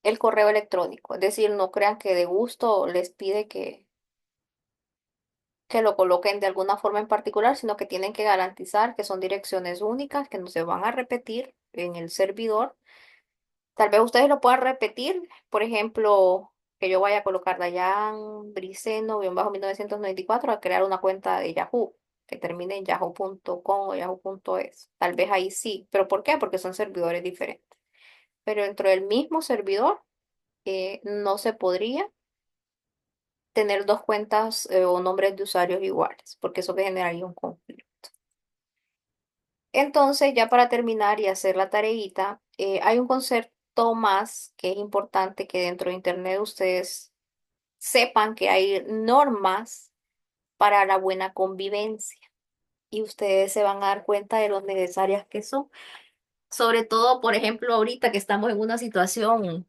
el correo electrónico. Es decir, no crean que de gusto les pide que lo coloquen de alguna forma en particular, sino que tienen que garantizar que son direcciones únicas, que no se van a repetir en el servidor. Tal vez ustedes lo puedan repetir, por ejemplo, que yo vaya a colocar Dayan Briceno-1994 a crear una cuenta de Yahoo, que termine en yahoo.com o yahoo.es. Tal vez ahí sí. ¿Pero por qué? Porque son servidores diferentes. Pero dentro del mismo servidor no se podría tener dos cuentas o nombres de usuarios iguales, porque eso generaría un conflicto. Entonces, ya para terminar y hacer la tareita, hay un concepto más que es importante que dentro de Internet ustedes sepan que hay normas para la buena convivencia y ustedes se van a dar cuenta de lo necesarias que son. Sobre todo, por ejemplo, ahorita que estamos en una situación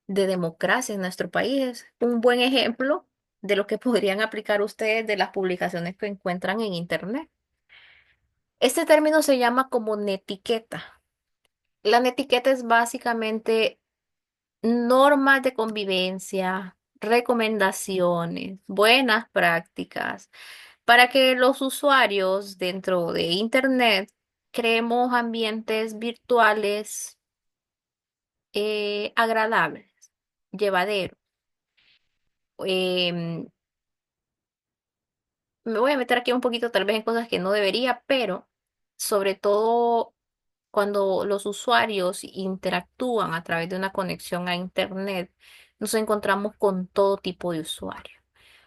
de democracia en nuestro país, un buen ejemplo de lo que podrían aplicar ustedes de las publicaciones que encuentran en Internet. Este término se llama como netiqueta. La netiqueta es básicamente normas de convivencia, recomendaciones, buenas prácticas, para que los usuarios dentro de Internet creemos ambientes virtuales agradables, llevaderos. Em, Me voy a meter aquí un poquito tal vez en cosas que no debería, pero sobre todo cuando los usuarios interactúan a través de una conexión a Internet, nos encontramos con todo tipo de usuarios.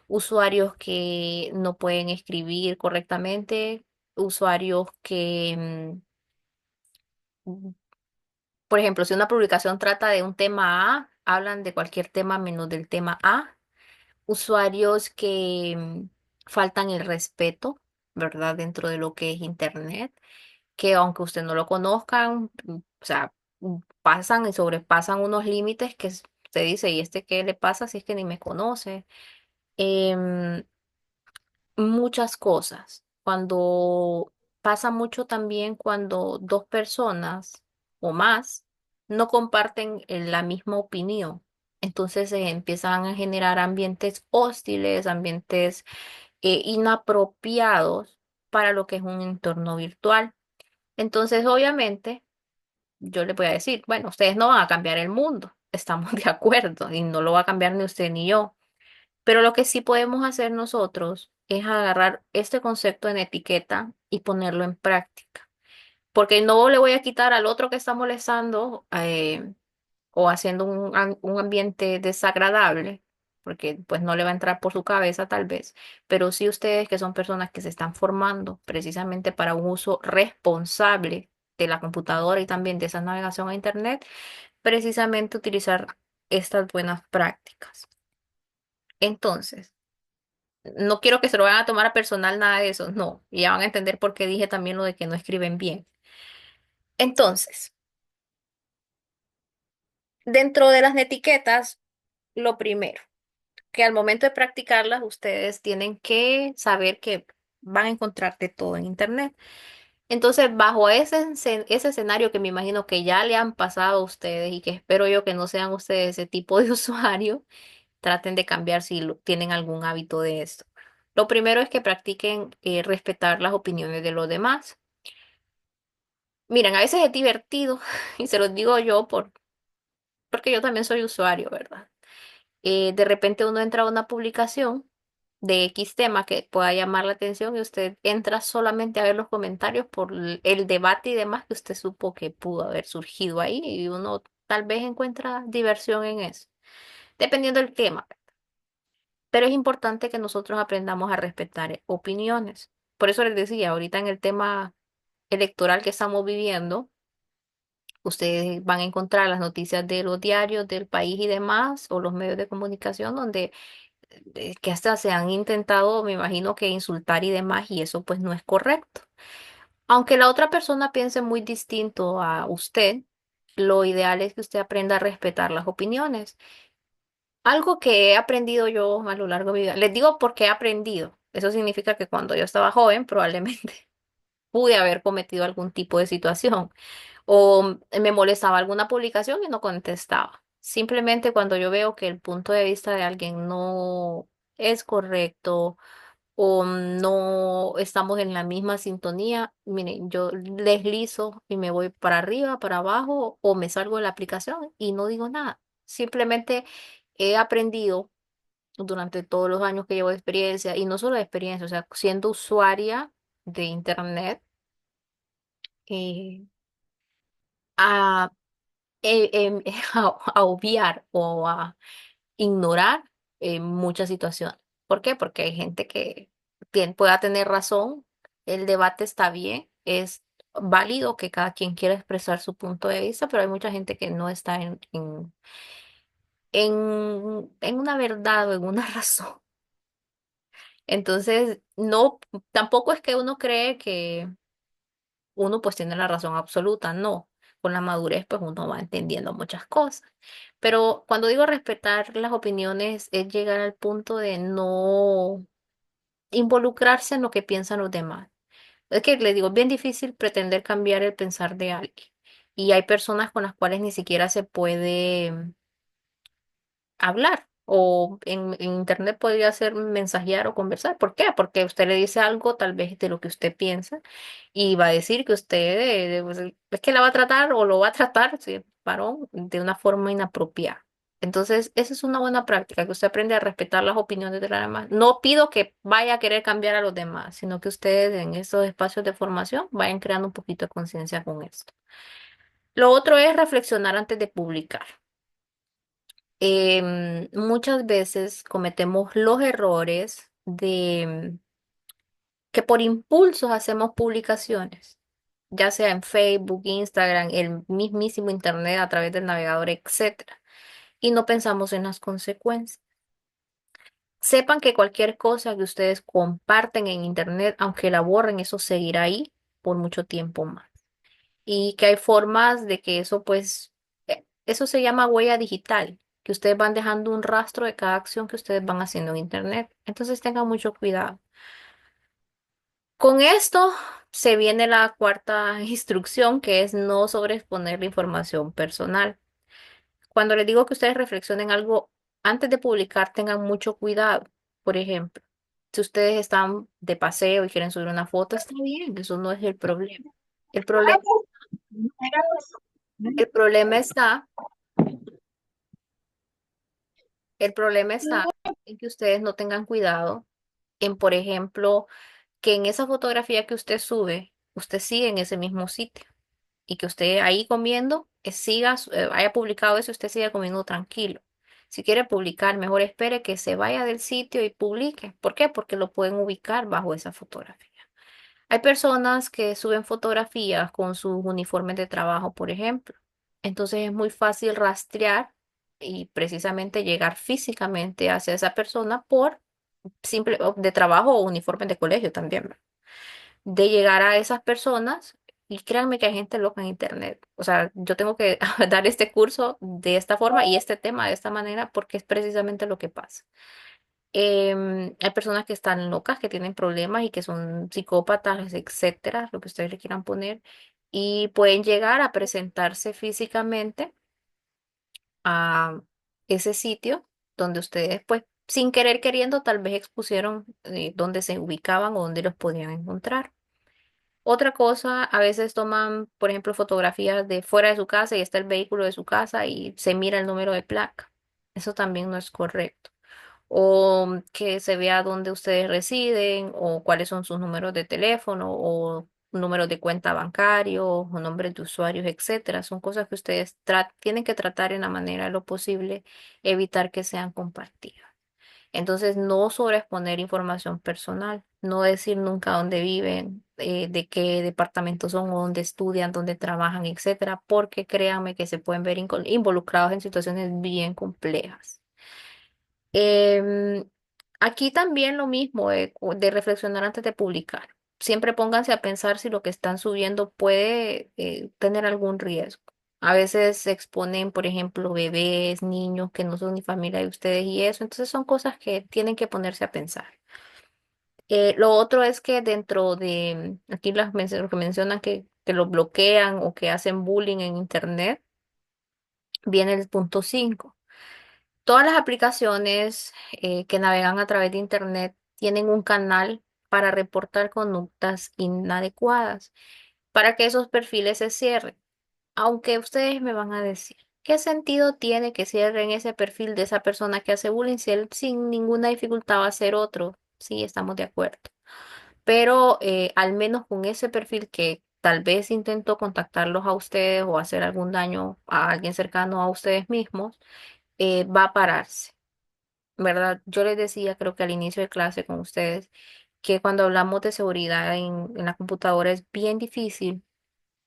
Usuarios que no pueden escribir correctamente, usuarios que, por ejemplo, si una publicación trata de un tema A, hablan de cualquier tema menos del tema A. Usuarios que faltan el respeto, ¿verdad? Dentro de lo que es Internet, que aunque usted no lo conozcan, o sea, pasan y sobrepasan unos límites que usted dice, ¿y este qué le pasa si es que ni me conoce? Em, Muchas cosas. Cuando pasa mucho también cuando dos personas o más no comparten la misma opinión. Entonces se empiezan a generar ambientes hostiles, ambientes inapropiados para lo que es un entorno virtual. Entonces, obviamente, yo les voy a decir, bueno, ustedes no van a cambiar el mundo, estamos de acuerdo, y no lo va a cambiar ni usted ni yo. Pero lo que sí podemos hacer nosotros es agarrar este concepto en etiqueta y ponerlo en práctica. Porque no le voy a quitar al otro que está molestando o haciendo un ambiente desagradable, porque pues no le va a entrar por su cabeza tal vez, pero sí ustedes que son personas que se están formando precisamente para un uso responsable de la computadora y también de esa navegación a Internet, precisamente utilizar estas buenas prácticas. Entonces, no quiero que se lo vayan a tomar a personal nada de eso, no, y ya van a entender por qué dije también lo de que no escriben bien. Entonces, dentro de las etiquetas, lo primero, que al momento de practicarlas, ustedes tienen que saber que van a encontrar de todo en Internet. Entonces, bajo ese escenario que me imagino que ya le han pasado a ustedes y que espero yo que no sean ustedes ese tipo de usuario, traten de cambiar si tienen algún hábito de esto. Lo primero es que practiquen respetar las opiniones de los demás. Miren, a veces es divertido y se los digo yo porque yo también soy usuario, ¿verdad? De repente uno entra a una publicación de X tema que pueda llamar la atención y usted entra solamente a ver los comentarios por el debate y demás que usted supo que pudo haber surgido ahí y uno tal vez encuentra diversión en eso, dependiendo del tema. Pero es importante que nosotros aprendamos a respetar opiniones. Por eso les decía, ahorita en el tema electoral que estamos viviendo, ustedes van a encontrar las noticias de los diarios del país y demás, o los medios de comunicación, donde que hasta se han intentado, me imagino que insultar y demás, y eso pues no es correcto. Aunque la otra persona piense muy distinto a usted, lo ideal es que usted aprenda a respetar las opiniones. Algo que he aprendido yo a lo largo de mi vida, les digo porque he aprendido, Eso significa que cuando yo estaba joven, probablemente pude haber cometido algún tipo de situación o me molestaba alguna publicación y no contestaba. Simplemente cuando yo veo que el punto de vista de alguien no es correcto o no estamos en la misma sintonía, miren, yo deslizo y me voy para arriba, para abajo o me salgo de la aplicación y no digo nada. Simplemente he aprendido durante todos los años que llevo de experiencia y no solo de experiencia, o sea, siendo usuaria de internet, eh, a, a obviar o a ignorar muchas situaciones. ¿Por qué? Porque hay gente que pueda tener razón, el debate está bien, es válido que cada quien quiera expresar su punto de vista, pero hay mucha gente que no está en una verdad o en una razón. Entonces, no, tampoco es que uno cree que uno pues tiene la razón absoluta, no. Con la madurez pues uno va entendiendo muchas cosas. Pero cuando digo respetar las opiniones es llegar al punto de no involucrarse en lo que piensan los demás. Es que les digo, es bien difícil pretender cambiar el pensar de alguien. Y hay personas con las cuales ni siquiera se puede hablar. O en internet podría ser mensajear o conversar. ¿Por qué? Porque usted le dice algo tal vez de lo que usted piensa y va a decir que usted pues, es que la va a tratar o lo va a tratar, si es varón, de una forma inapropiada. Entonces, esa es una buena práctica, que usted aprende a respetar las opiniones de los demás. No pido que vaya a querer cambiar a los demás, sino que ustedes en esos espacios de formación vayan creando un poquito de conciencia con esto. Lo otro es reflexionar antes de publicar. Muchas veces cometemos los errores de que por impulsos hacemos publicaciones, ya sea en Facebook, Instagram, el mismísimo Internet a través del navegador, etcétera, y no pensamos en las consecuencias. Sepan que cualquier cosa que ustedes comparten en Internet, aunque la borren, eso seguirá ahí por mucho tiempo más. Y que hay formas de que eso, pues, eso se llama huella digital, que ustedes van dejando un rastro de cada acción que ustedes van haciendo en Internet. Entonces tengan mucho cuidado. Con esto se viene la cuarta instrucción, que es no sobreexponer la información personal. Cuando les digo que ustedes reflexionen algo antes de publicar, tengan mucho cuidado. Por ejemplo, si ustedes están de paseo y quieren subir una foto, está bien, eso no es el problema. El problema, el problema está El problema está en que ustedes no tengan cuidado en, por ejemplo, que en esa fotografía que usted sube, usted sigue en ese mismo sitio y que usted ahí comiendo, haya publicado eso y usted siga comiendo tranquilo. Si quiere publicar, mejor espere que se vaya del sitio y publique. ¿Por qué? Porque lo pueden ubicar bajo esa fotografía. Hay personas que suben fotografías con sus uniformes de trabajo, por ejemplo. Entonces es muy fácil rastrear y precisamente llegar físicamente hacia esa persona por simple o de trabajo o uniformes de colegio también, ¿verdad? De llegar a esas personas y créanme que hay gente loca en internet. O sea, yo tengo que dar este curso de esta forma y este tema de esta manera porque es precisamente lo que pasa. Hay personas que están locas, que tienen problemas y que son psicópatas, etcétera, lo que ustedes le quieran poner, y pueden llegar a presentarse físicamente a ese sitio donde ustedes, pues, sin querer queriendo, tal vez expusieron dónde se ubicaban o dónde los podían encontrar. Otra cosa, a veces toman, por ejemplo, fotografías de fuera de su casa y está el vehículo de su casa y se mira el número de placa. Eso también no es correcto o que se vea dónde ustedes residen o cuáles son sus números de teléfono o números de cuenta bancario o nombres de usuarios, etcétera. Son cosas que ustedes tienen que tratar en la manera de lo posible, evitar que sean compartidas. Entonces, no sobreexponer información personal, no decir nunca dónde viven, de qué departamento son o dónde estudian, dónde trabajan, etcétera, porque créanme que se pueden ver involucrados en situaciones bien complejas. Em, Aquí también lo mismo de reflexionar antes de publicar. Siempre pónganse a pensar si lo que están subiendo puede tener algún riesgo. A veces se exponen, por ejemplo, bebés, niños que no son ni familia de ustedes y eso. Entonces son cosas que tienen que ponerse a pensar. Lo otro es que dentro de, aquí lo que mencionan que lo bloquean o que hacen bullying en Internet, viene el punto 5. Todas las aplicaciones que navegan a través de Internet tienen un canal para reportar conductas inadecuadas, para que esos perfiles se cierren. Aunque ustedes me van a decir, ¿qué sentido tiene que cierren ese perfil de esa persona que hace bullying si él sin ninguna dificultad va a hacer otro? Sí, estamos de acuerdo. Pero al menos con ese perfil que tal vez intentó contactarlos a ustedes o hacer algún daño a alguien cercano a ustedes mismos, va a pararse. ¿Verdad? Yo les decía, creo que al inicio de clase con ustedes, que cuando hablamos de seguridad en la computadora es bien difícil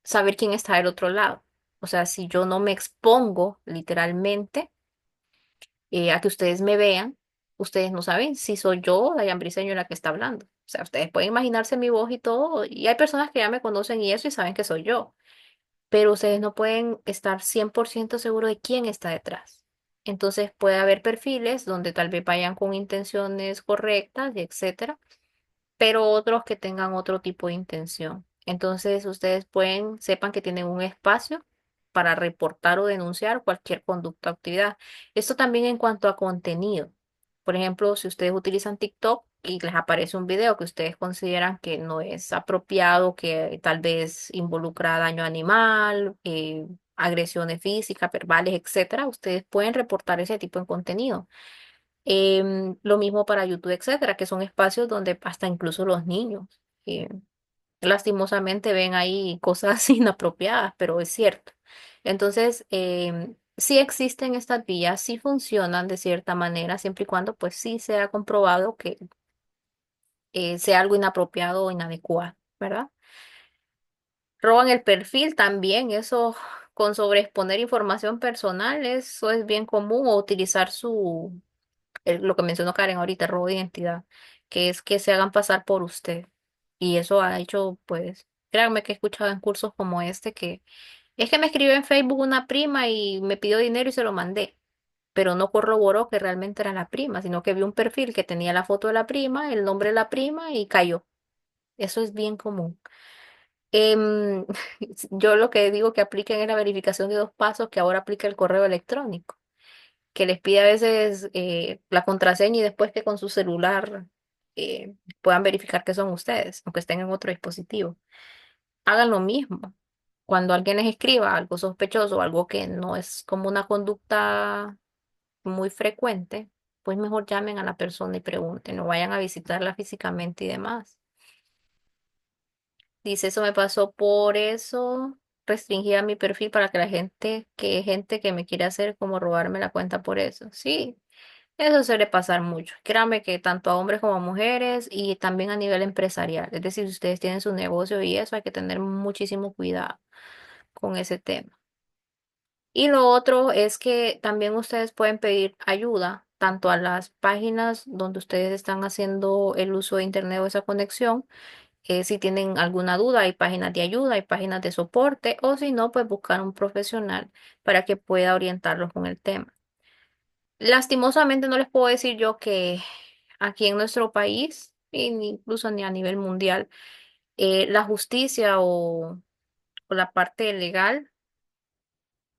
saber quién está del otro lado. O sea, si yo no me expongo literalmente a que ustedes me vean, ustedes no saben si soy yo, Dayan Briseño, la que está hablando. O sea, ustedes pueden imaginarse mi voz y todo, y hay personas que ya me conocen y eso y saben que soy yo, pero ustedes no pueden estar 100% seguros de quién está detrás. Entonces puede haber perfiles donde tal vez vayan con intenciones correctas y etcétera, pero otros que tengan otro tipo de intención. Entonces, ustedes sepan que tienen un espacio para reportar o denunciar cualquier conducta o actividad. Esto también en cuanto a contenido. Por ejemplo, si ustedes utilizan TikTok y les aparece un video que ustedes consideran que no es apropiado, que tal vez involucra daño animal, agresiones físicas, verbales, etcétera, ustedes pueden reportar ese tipo de contenido. Lo mismo para YouTube, etcétera, que son espacios donde hasta incluso los niños eh, lastimosamente ven ahí cosas inapropiadas, pero es cierto. Entonces, sí existen estas vías, sí funcionan de cierta manera, siempre y cuando pues sí sea comprobado que sea algo inapropiado o inadecuado, ¿verdad? Roban el perfil también, eso con sobreexponer información personal, eso es bien común, o utilizar lo que mencionó Karen ahorita, robo de identidad, que es que se hagan pasar por usted. Y eso ha hecho, pues, créanme que he escuchado en cursos como este que es que me escribió en Facebook una prima y me pidió dinero y se lo mandé, pero no corroboró que realmente era la prima, sino que vio un perfil que tenía la foto de la prima, el nombre de la prima y cayó. Eso es bien común. Em, yo lo que digo que apliquen es la verificación de 2 pasos que ahora aplica el correo electrónico, que les pide a veces la contraseña y después que con su celular puedan verificar que son ustedes, aunque estén en otro dispositivo. Hagan lo mismo. Cuando alguien les escriba algo sospechoso, algo que no es como una conducta muy frecuente, pues mejor llamen a la persona y pregunten, no vayan a visitarla físicamente y demás. Dice, eso me pasó por eso. Restringía mi perfil para que la gente que me quiere hacer como robarme la cuenta por eso. Sí, eso suele pasar mucho. Créanme que tanto a hombres como a mujeres y también a nivel empresarial. Es decir, si ustedes tienen su negocio y eso, hay que tener muchísimo cuidado con ese tema. Y lo otro es que también ustedes pueden pedir ayuda tanto a las páginas donde ustedes están haciendo el uso de internet o esa conexión. Si tienen alguna duda, hay páginas de ayuda, hay páginas de soporte, o si no, pues buscar un profesional para que pueda orientarlos con el tema. Lastimosamente no les puedo decir yo que aquí en nuestro país, incluso ni a nivel mundial, la justicia o la parte legal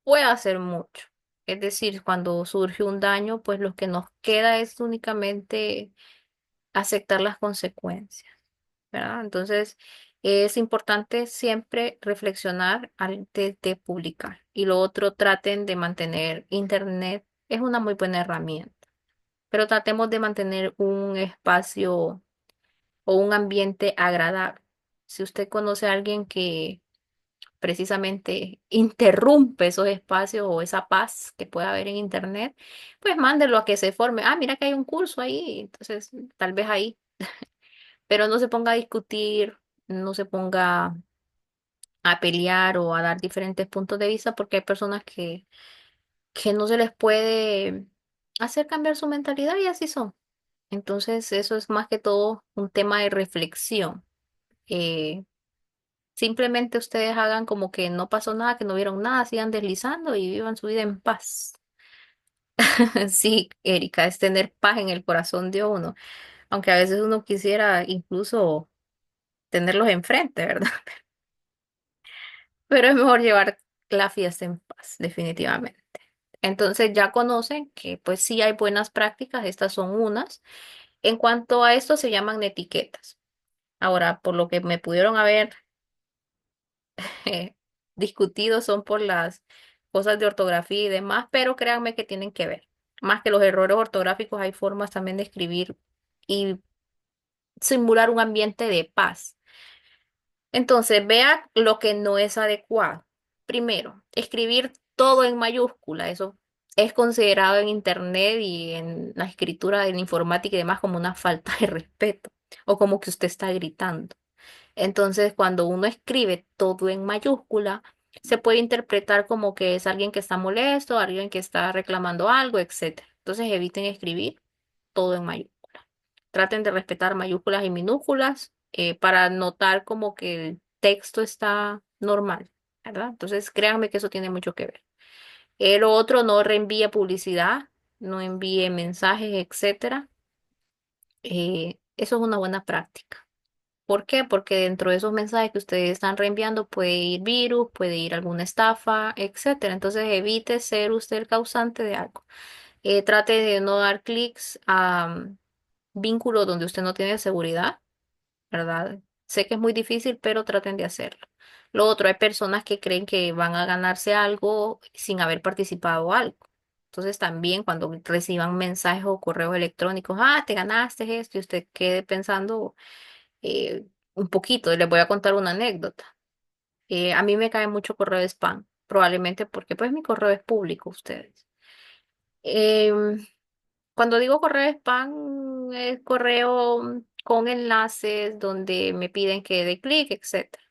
puede hacer mucho. Es decir, cuando surge un daño, pues lo que nos queda es únicamente aceptar las consecuencias, ¿verdad? Entonces, es importante siempre reflexionar antes de publicar. Y lo otro, traten de mantener Internet, es una muy buena herramienta, pero tratemos de mantener un espacio o un ambiente agradable. Si usted conoce a alguien que precisamente interrumpe esos espacios o esa paz que puede haber en Internet, pues mándelo a que se forme. Ah, mira que hay un curso ahí, entonces tal vez ahí, pero no se ponga a discutir, no se ponga a pelear o a dar diferentes puntos de vista porque hay personas que no se les puede hacer cambiar su mentalidad y así son. Entonces, eso es más que todo un tema de reflexión. Eh, Simplemente ustedes hagan como que no pasó nada, que no vieron nada, sigan deslizando y vivan su vida en paz. Sí, Erika, es tener paz en el corazón de uno. aunque a veces uno quisiera incluso tenerlos enfrente, ¿verdad? Pero es mejor llevar la fiesta en paz, definitivamente. Entonces ya conocen que pues sí hay buenas prácticas, estas son unas. En cuanto a esto se llaman etiquetas. Ahora, por lo que me pudieron haber eh, discutido son por las cosas de ortografía y demás, pero créanme que tienen que ver. Más que los errores ortográficos, hay formas también de escribir y simular un ambiente de paz. Entonces, vea lo que no es adecuado. Primero, escribir todo en mayúscula. Eso es considerado en Internet y en la escritura, en informática y demás como una falta de respeto o como que usted está gritando. Entonces, cuando uno escribe todo en mayúscula, se puede interpretar como que es alguien que está molesto, alguien que está reclamando algo, etcétera. Entonces, eviten escribir todo en mayúscula. Traten de respetar mayúsculas y minúsculas para notar como que el texto está normal, ¿verdad? Entonces, créanme que eso tiene mucho que ver. El otro, no reenvíe publicidad, no envíe mensajes, etcétera. Eso es una buena práctica. ¿Por qué? Porque dentro de esos mensajes que ustedes están reenviando puede ir virus, puede ir alguna estafa, etcétera. Entonces evite ser usted el causante de algo. Trate de no dar clics a vínculos donde usted no tiene seguridad, ¿verdad? Sé que es muy difícil, pero traten de hacerlo. Lo otro, hay personas que creen que van a ganarse algo sin haber participado algo. Entonces también cuando reciban mensajes o correos electrónicos, te ganaste esto y usted quede pensando eh, un poquito. Les voy a contar una anécdota. A mí me cae mucho correo de spam, probablemente porque pues mi correo es público, ustedes. Em, Cuando digo correo de spam, es correo con enlaces donde me piden que dé clic, etcétera.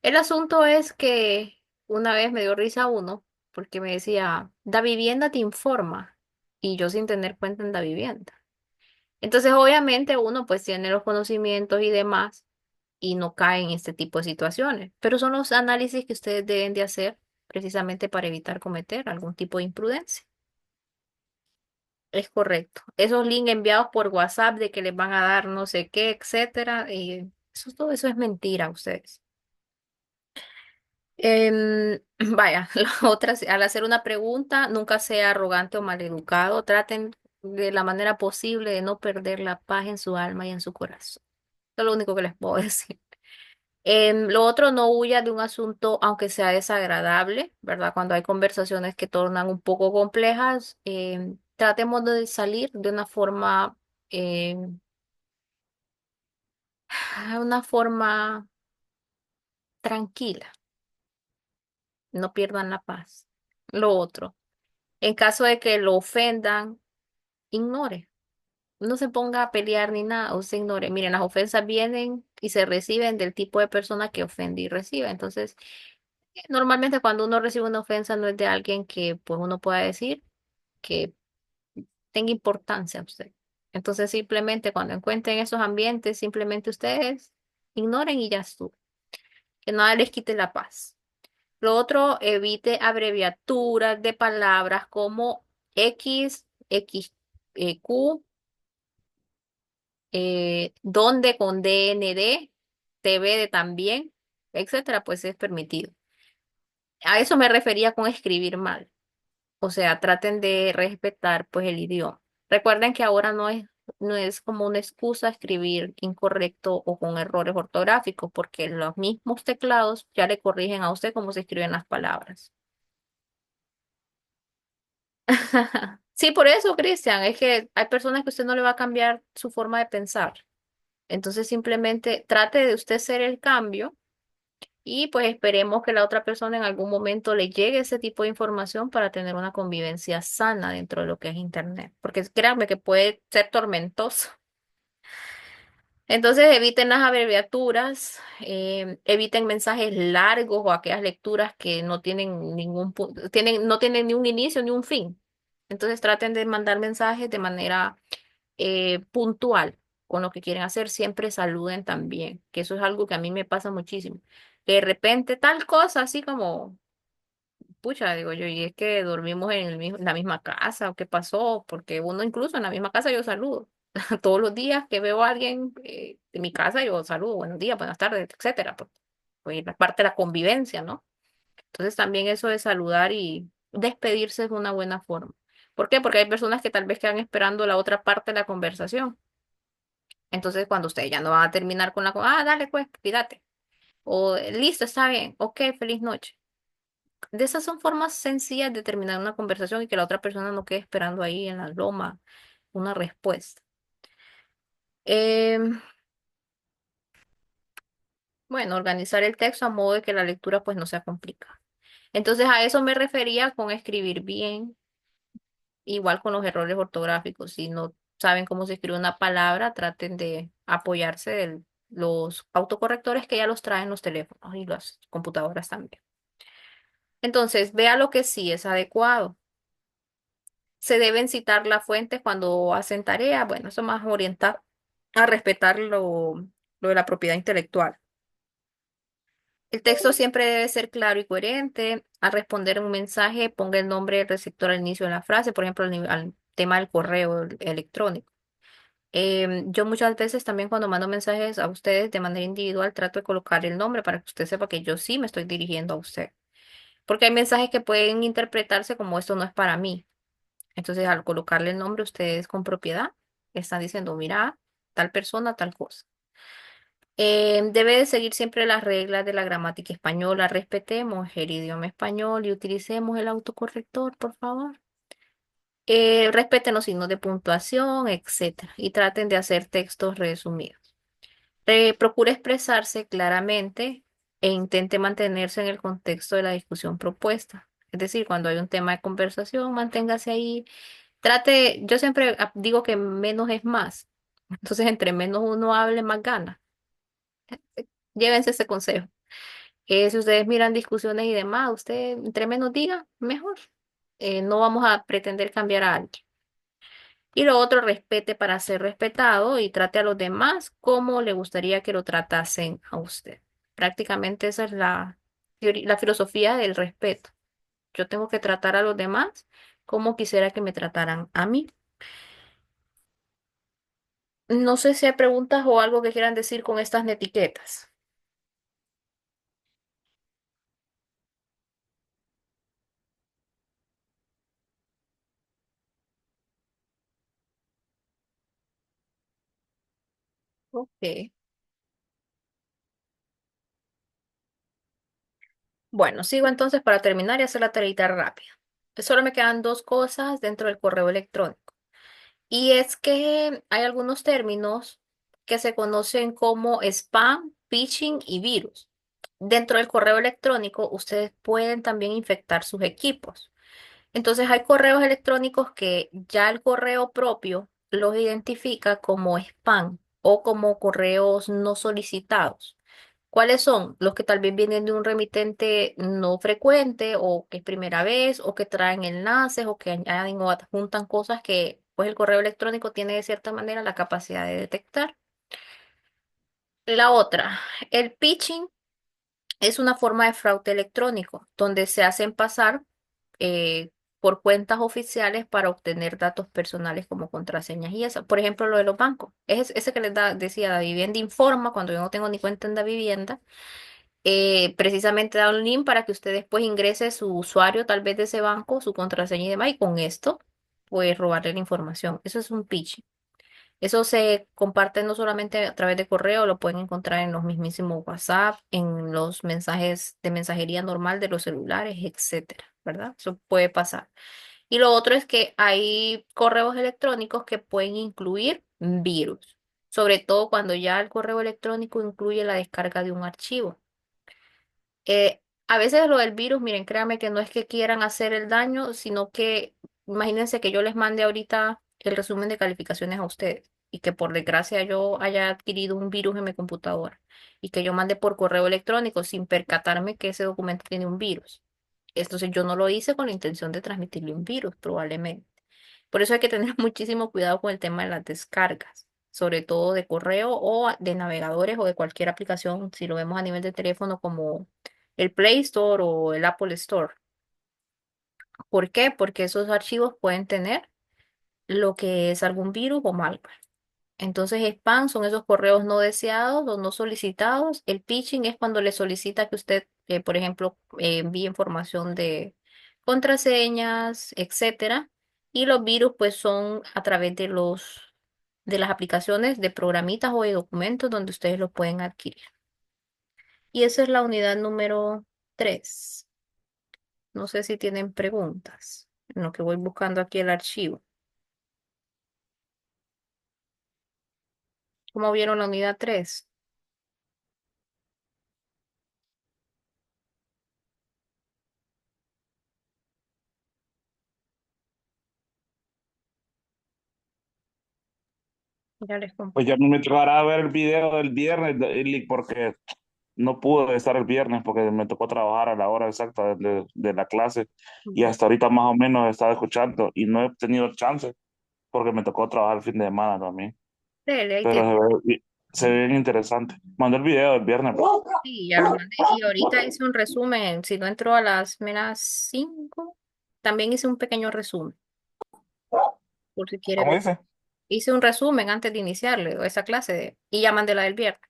El asunto es que una vez me dio risa uno porque me decía, Da Vivienda te informa y yo sin tener cuenta en Da Vivienda. Entonces, obviamente uno pues tiene los conocimientos y demás y no cae en este tipo de situaciones. Pero son los análisis que ustedes deben de hacer precisamente para evitar cometer algún tipo de imprudencia. Es correcto. Esos links enviados por WhatsApp de que les van a dar no sé qué, etcétera, todo eso es mentira, ustedes. Vaya, la otra, al hacer una pregunta, nunca sea arrogante o maleducado. Traten de la manera posible de no perder la paz en su alma y en su corazón. Eso es lo único que les puedo decir. Lo otro, no huya de un asunto, aunque sea desagradable, ¿verdad? Cuando hay conversaciones que tornan un poco complejas, tratemos de salir de em, una forma tranquila, no pierdan la paz. Lo otro, en caso de que lo ofendan, ignore. No se ponga a pelear ni nada, usted ignore. Miren, las ofensas vienen y se reciben del tipo de persona que ofende y recibe. Entonces, normalmente cuando uno recibe una ofensa no es de alguien que pues uno pueda decir que tenga importancia a usted. Entonces simplemente cuando encuentren esos ambientes, simplemente ustedes ignoren y ya estuvo. Que nada les quite la paz. Lo otro, evite abreviaturas de palabras como X, Q, donde con DND, TV de también, etcétera, pues es permitido. A eso me refería con escribir mal. O sea, traten de respetar pues el idioma. Recuerden que ahora no es como una excusa escribir incorrecto o con errores ortográficos, porque los mismos teclados ya le corrigen a usted cómo se escriben las palabras. Sí, por eso, Cristian, es que hay personas que usted no le va a cambiar su forma de pensar. Entonces simplemente trate de usted ser el cambio. Y pues esperemos que la otra persona en algún momento le llegue ese tipo de información para tener una convivencia sana dentro de lo que es Internet. Porque créanme que puede ser tormentoso. Entonces eviten las abreviaturas, eviten mensajes largos o aquellas lecturas que no tienen no tienen ni un inicio ni un fin. Entonces traten de mandar mensajes de manera puntual con lo que quieren hacer. Siempre saluden también, que eso es algo que a mí me pasa muchísimo. Que de repente tal cosa, así como, pucha, digo yo, y es que dormimos en la misma casa, o qué pasó, porque uno incluso en la misma casa yo saludo. Todos los días que veo a alguien de mi casa, yo saludo, buenos días, buenas tardes, etcétera. Pues la parte de la convivencia, ¿no? Entonces también eso de saludar y despedirse es una buena forma. ¿Por qué? Porque hay personas que tal vez quedan esperando la otra parte de la conversación. Entonces cuando ustedes ya no van a terminar con dale pues, cuídate. O listo, está bien, ok, feliz noche. De esas son formas sencillas de terminar una conversación y que la otra persona no quede esperando ahí en la loma una respuesta. Em, bueno, organizar el texto a modo de que la lectura pues no sea complicada. Entonces a eso me refería con escribir bien, igual con los errores ortográficos. Si no saben cómo se escribe una palabra, traten de apoyarse de los autocorrectores que ya los traen los teléfonos y las computadoras también. Entonces, vea lo que sí es adecuado. Se deben citar las fuentes cuando hacen tarea. Bueno, eso más orientado a respetar lo de la propiedad intelectual. El texto siempre debe ser claro y coherente. Al responder un mensaje, ponga el nombre del receptor al inicio de la frase, por ejemplo, al tema del correo electrónico. Yo muchas veces también cuando mando mensajes a ustedes de manera individual trato de colocar el nombre para que usted sepa que yo sí me estoy dirigiendo a usted. Porque hay mensajes que pueden interpretarse como esto no es para mí. Entonces, al colocarle el nombre, ustedes con propiedad están diciendo, mira, tal persona, tal cosa. Debe de seguir siempre las reglas de la gramática española. Respetemos el idioma español y utilicemos el autocorrector, por favor. Respeten los signos de puntuación, etcétera. Y traten de hacer textos resumidos. Procure expresarse claramente e intente mantenerse en el contexto de la discusión propuesta. Es decir, cuando hay un tema de conversación, manténgase ahí. Yo siempre digo que menos es más. Entonces, entre menos uno hable, más gana. Llévense ese consejo. Si ustedes miran discusiones y demás, usted entre menos diga, mejor. No vamos a pretender cambiar a alguien. Y lo otro, respete para ser respetado y trate a los demás como le gustaría que lo tratasen a usted. Prácticamente esa es la filosofía del respeto. Yo tengo que tratar a los demás como quisiera que me trataran a mí. No sé si hay preguntas o algo que quieran decir con estas etiquetas. Ok. Bueno, sigo entonces para terminar y hacer la tareita rápida. Solo me quedan dos cosas dentro del correo electrónico. Y es que hay algunos términos que se conocen como spam, phishing y virus. Dentro del correo electrónico, ustedes pueden también infectar sus equipos. Entonces, hay correos electrónicos que ya el correo propio los identifica como spam o como correos no solicitados. ¿Cuáles son? Los que tal vez vienen de un remitente no frecuente o que es primera vez o que traen enlaces o que añaden o adjuntan cosas que pues el correo electrónico tiene de cierta manera la capacidad de detectar. La otra, el pitching es una forma de fraude electrónico donde se hacen pasar eh, por cuentas oficiales para obtener datos personales como contraseñas y eso. Por ejemplo, lo de los bancos. Es ese que decía, la vivienda informa cuando yo no tengo ni cuenta en la vivienda. Precisamente da un link para que usted después ingrese su usuario tal vez de ese banco, su contraseña y demás, y con esto puede robarle la información. Eso es un pitch. Eso se comparte no solamente a través de correo, lo pueden encontrar en los mismísimos WhatsApp, en los mensajes de mensajería normal de los celulares, etcétera, ¿verdad? Eso puede pasar. Y lo otro es que hay correos electrónicos que pueden incluir virus, sobre todo cuando ya el correo electrónico incluye la descarga de un archivo. A veces lo del virus, miren, créanme que no es que quieran hacer el daño, sino que imagínense que yo les mande ahorita el resumen de calificaciones a ustedes y que por desgracia yo haya adquirido un virus en mi computadora y que yo mande por correo electrónico sin percatarme que ese documento tiene un virus. Entonces yo no lo hice con la intención de transmitirle un virus, probablemente. Por eso hay que tener muchísimo cuidado con el tema de las descargas, sobre todo de correo o de navegadores o de cualquier aplicación, si lo vemos a nivel de teléfono como el Play Store o el Apple Store. ¿Por qué? Porque esos archivos pueden tener lo que es algún virus o malware. Entonces, spam son esos correos no deseados o no solicitados. El phishing es cuando le solicita que usted, por ejemplo, envíe información de contraseñas, etcétera. Y los virus, pues, son a través de las aplicaciones de programitas o de documentos donde ustedes los pueden adquirir. Y esa es la unidad número 3. No sé si tienen preguntas en lo que voy buscando aquí el archivo. ¿Cómo vieron la unidad 3? Ya les Pues comparto. ya me tocará ver el video del viernes, porque no pude estar el viernes porque me tocó trabajar a la hora exacta de la clase y hasta ahorita más o menos he estado escuchando y no he tenido chance porque me tocó trabajar el fin de semana también. Dele, ahí Pero tiene. se ve bien interesante. Mandé el video del viernes. Sí, ya lo mandé. Y ahorita hice un resumen. Si no entró a las menos 5, también hice un pequeño resumen, por si quiere ¿Cómo ver. dice? Hice un resumen antes de iniciarle esa clase y ya mandé la del viernes.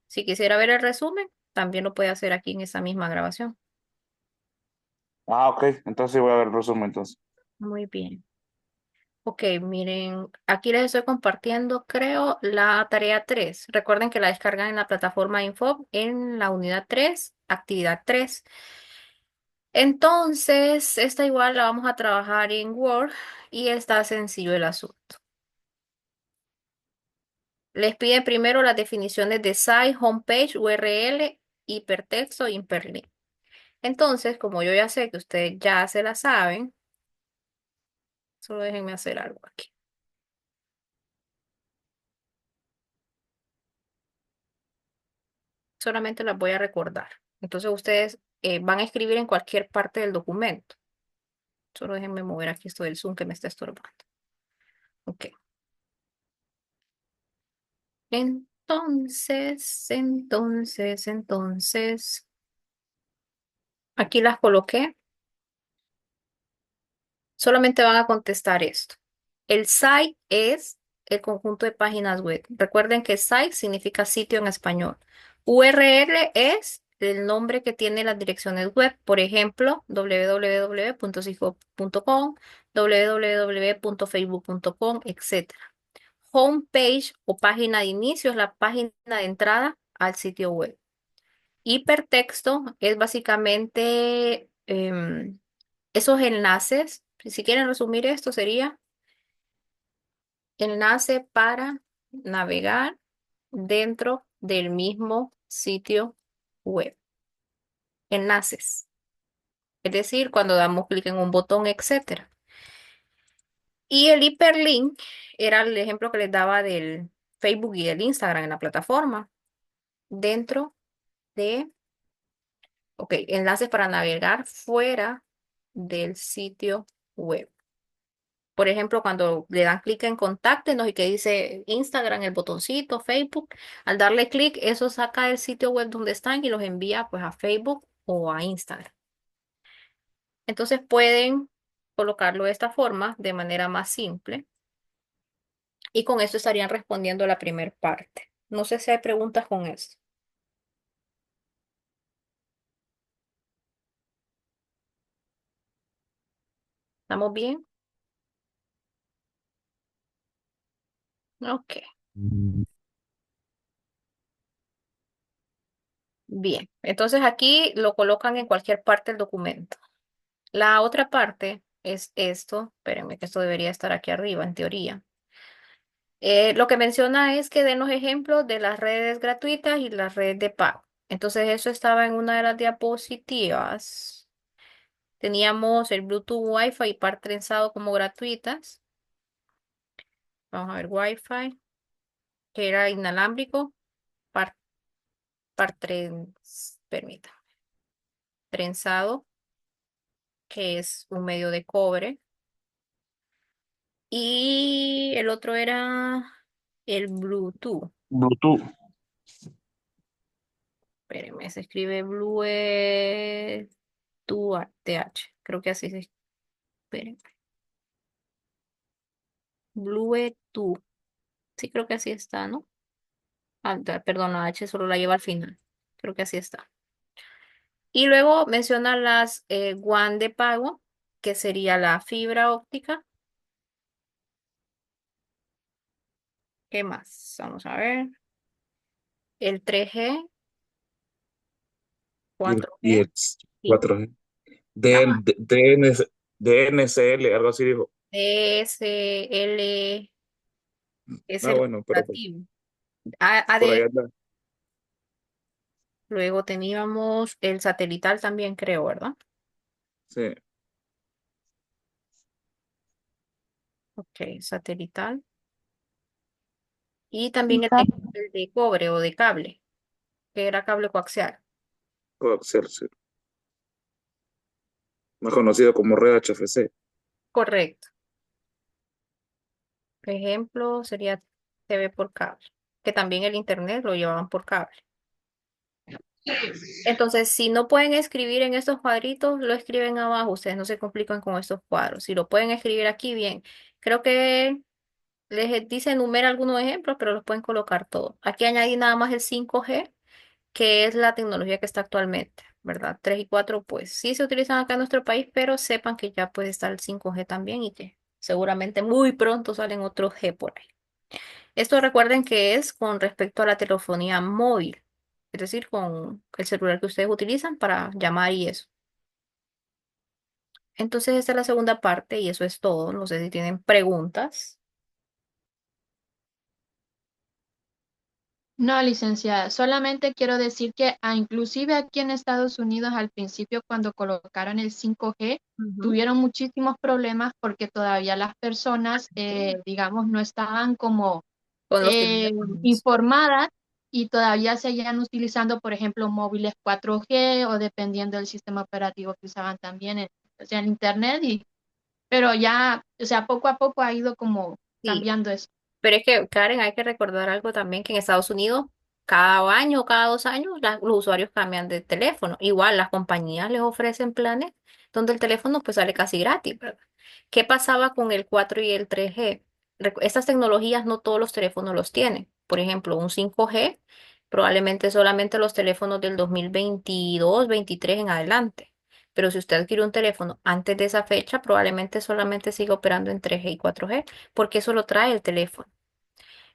Si quisiera ver el resumen, también lo puede hacer aquí en esa misma grabación. Ah, ok. Entonces sí voy a ver el resumen entonces. Muy bien. Ok, miren, aquí les estoy compartiendo, creo, la tarea 3. Recuerden que la descargan en la plataforma Info en la unidad 3, actividad 3. Entonces, esta igual la vamos a trabajar en Word y está sencillo el asunto. Les pide primero las definiciones de site, homepage, URL, hipertexto, hyperlink. Entonces, como yo ya sé que ustedes ya se la saben, solo déjenme hacer algo aquí. Solamente las voy a recordar. Entonces, ustedes van a escribir en cualquier parte del documento. Solo déjenme mover aquí esto del Zoom que me está estorbando. Ok. Entonces, aquí las coloqué. Solamente van a contestar esto. El site es el conjunto de páginas web. Recuerden que site significa sitio en español. URL es el nombre que tiene las direcciones web. Por ejemplo, www.sijo.com, www.facebook.com, etc. Homepage o página de inicio es la página de entrada al sitio web. Hipertexto es básicamente esos enlaces. Si quieren resumir esto, sería enlace para navegar dentro del mismo sitio web. Enlaces. Es decir, cuando damos clic en un botón, etcétera. Y el hiperlink era el ejemplo que les daba del Facebook y del Instagram en la plataforma. Dentro de, ok, enlaces para navegar fuera del sitio web. Por ejemplo, cuando le dan clic en contáctenos y que dice Instagram, el botoncito, Facebook, al darle clic, eso saca el sitio web donde están y los envía pues a Facebook o a Instagram. Entonces pueden colocarlo de esta forma, de manera más simple, y con esto estarían respondiendo la primera parte. No sé si hay preguntas con esto. ¿Estamos bien? Ok, bien. Entonces aquí lo colocan en cualquier parte del documento. La otra parte es esto. Espérenme que esto debería estar aquí arriba, en teoría. Lo que menciona es que den los ejemplos de las redes gratuitas y las redes de pago. Entonces eso estaba en una de las diapositivas. Teníamos el Bluetooth, Wi-Fi y par trenzado como gratuitas. Vamos a ver, Wi-Fi, que era inalámbrico, par, permítame, trenzado, que es un medio de cobre. Y el otro era el Bluetooth. Bluetooth. Espérenme, se escribe Bluetooth TH. Creo que así se. Espérenme. Bluetooth. Sí, creo que así está, ¿no? Perdón, la H solo la lleva al final. Creo que así está. Y luego menciona las WAN de pago, que sería la fibra óptica. ¿Qué más? Vamos a ver. El 3G, y 4G el y 4G. ajá, DNSL, algo así dijo. DSL es Ah, el bueno, pero operativo. por AD, allá anda. luego teníamos el satelital también, creo, ¿verdad? Sí, Ok, satelital. Y también Quizás. el de cobre o de cable, que era cable coaxial. coaxial, sí. Más conocido como red HFC. Correcto. Por ejemplo, sería TV por cable, que también el internet lo llevaban por cable. Entonces, si no pueden escribir en estos cuadritos, lo escriben abajo. Ustedes no se complican con estos cuadros. Si lo pueden escribir aquí, bien. Creo que les dice enumera algunos ejemplos, pero los pueden colocar todos. Aquí añadí nada más el 5G, que es la tecnología que está actualmente, ¿verdad? 3 y 4, pues sí se utilizan acá en nuestro país, pero sepan que ya puede estar el 5G también y que seguramente muy pronto salen otros G por ahí. Esto recuerden que es con respecto a la telefonía móvil, es decir, con el celular que ustedes utilizan para llamar y eso. Entonces, esta es la segunda parte y eso es todo. No sé si tienen preguntas. No, licenciada, solamente quiero decir que inclusive aquí en Estados Unidos al principio cuando colocaron el 5G Ujú. tuvieron muchísimos problemas porque todavía las personas, digamos, no estaban como Con los teléfonos. informadas y todavía seguían utilizando, por ejemplo, móviles 4G o dependiendo del sistema operativo que usaban también, o sea, en Internet, pero ya, o sea, poco a poco ha ido como Sí, cambiando eso. pero es que, Karen, hay que recordar algo también que en Estados Unidos, cada año o cada 2 años, los usuarios cambian de teléfono. Igual las compañías les ofrecen planes donde el teléfono pues sale casi gratis, ¿verdad? ¿Qué pasaba con el 4 y el 3G? Estas tecnologías no todos los teléfonos los tienen. Por ejemplo, un 5G probablemente solamente los teléfonos del 2022, 23 en adelante. Pero si usted adquiere un teléfono antes de esa fecha, probablemente solamente siga operando en 3G y 4G, porque eso lo trae el teléfono.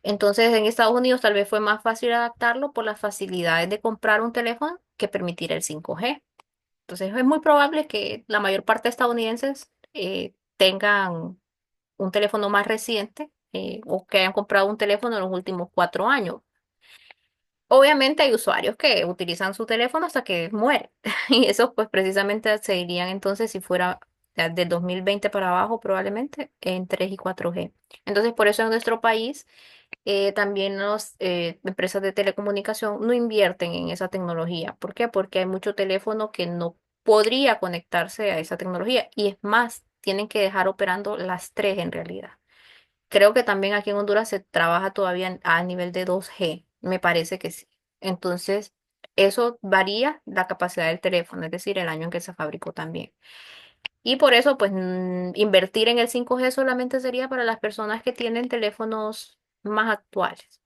Entonces, en Estados Unidos tal vez fue más fácil adaptarlo por las facilidades de comprar un teléfono que permitir el 5G. Entonces, es muy probable que la mayor parte de estadounidenses tengan un teléfono más reciente o que hayan comprado un teléfono en los últimos 4 años. Obviamente hay usuarios que utilizan su teléfono hasta que mueren y esos pues precisamente se irían entonces si fuera del 2020 para abajo probablemente en 3 y 4G. Entonces por eso en nuestro país también las empresas de telecomunicación no invierten en esa tecnología. ¿Por qué? Porque hay mucho teléfono que no podría conectarse a esa tecnología y es más, tienen que dejar operando las tres en realidad. Creo que también aquí en Honduras se trabaja todavía a nivel de 2G, me parece que sí. Entonces, eso varía la capacidad del teléfono, es decir, el año en que se fabricó también. Y por eso, pues, invertir en el 5G solamente sería para las personas que tienen teléfonos más actuales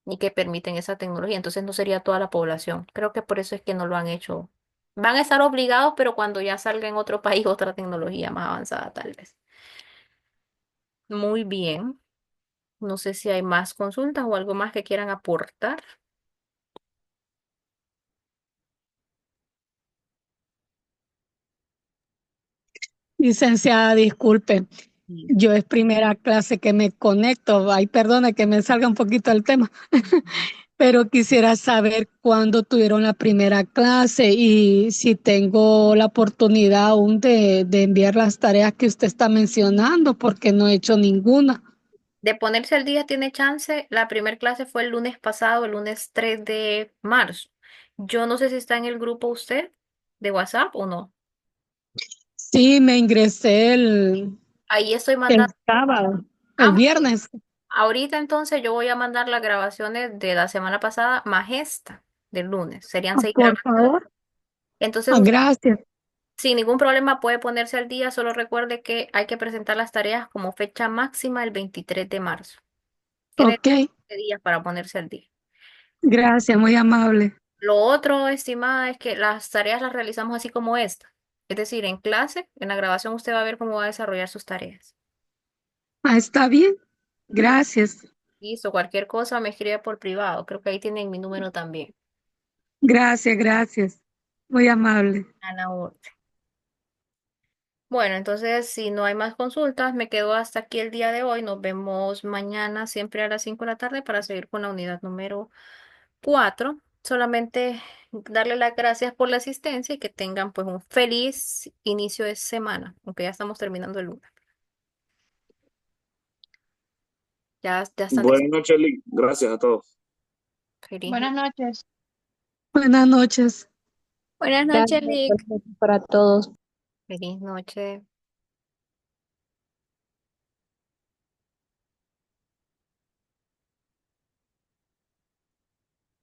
y que permiten esa tecnología. Entonces, no sería toda la población. Creo que por eso es que no lo han hecho. Van a estar obligados, pero cuando ya salga en otro país otra tecnología más avanzada, tal vez. Muy bien. No sé si hay más consultas o algo más que quieran aportar. Licenciada, disculpe, Sí. yo es primera clase que me conecto, ay, perdone que me salga un poquito el tema, pero quisiera saber cuándo tuvieron la primera clase y si tengo la oportunidad aún de enviar las tareas que usted está mencionando, porque no he hecho ninguna. De ponerse al día tiene chance. La primera clase fue el lunes pasado, el lunes 3 de marzo. Yo no sé si está en el grupo usted de WhatsApp o no. Sí, me ingresé Ahí estoy el mandando. sábado, el Ah, muy bien. viernes. Ahorita entonces yo voy a mandar las grabaciones de la semana pasada más esta del lunes. Serían Ah, 6 por grabaciones. favor. Entonces Ah, gracias. sin ningún problema puede ponerse al día. Solo recuerde que hay que presentar las tareas como fecha máxima el 23 de marzo. Tiene Ok, 7 días para ponerse al día. gracias, muy amable. Lo otro, estimada, es que las tareas las realizamos así como esta. Es decir, en clase, en la grabación usted va a ver cómo va a desarrollar sus tareas. Ah, está bien, gracias, Listo, cualquier cosa me escribe por privado. Creo que ahí tienen mi número también. gracias, muy amable. Ana Orte. Bueno, entonces, si no hay más consultas, me quedo hasta aquí el día de hoy. Nos vemos mañana, siempre a las 5 de la tarde, para seguir con la unidad número 4. Solamente darle las gracias por la asistencia y que tengan pues un feliz inicio de semana, aunque ya estamos terminando el lunes. Ya están Buenas noches, Lick. Gracias a todos. feliz, Buenas noches. Buenas noches. buenas Gracias, noches, Lick. para todos. Feliz noche.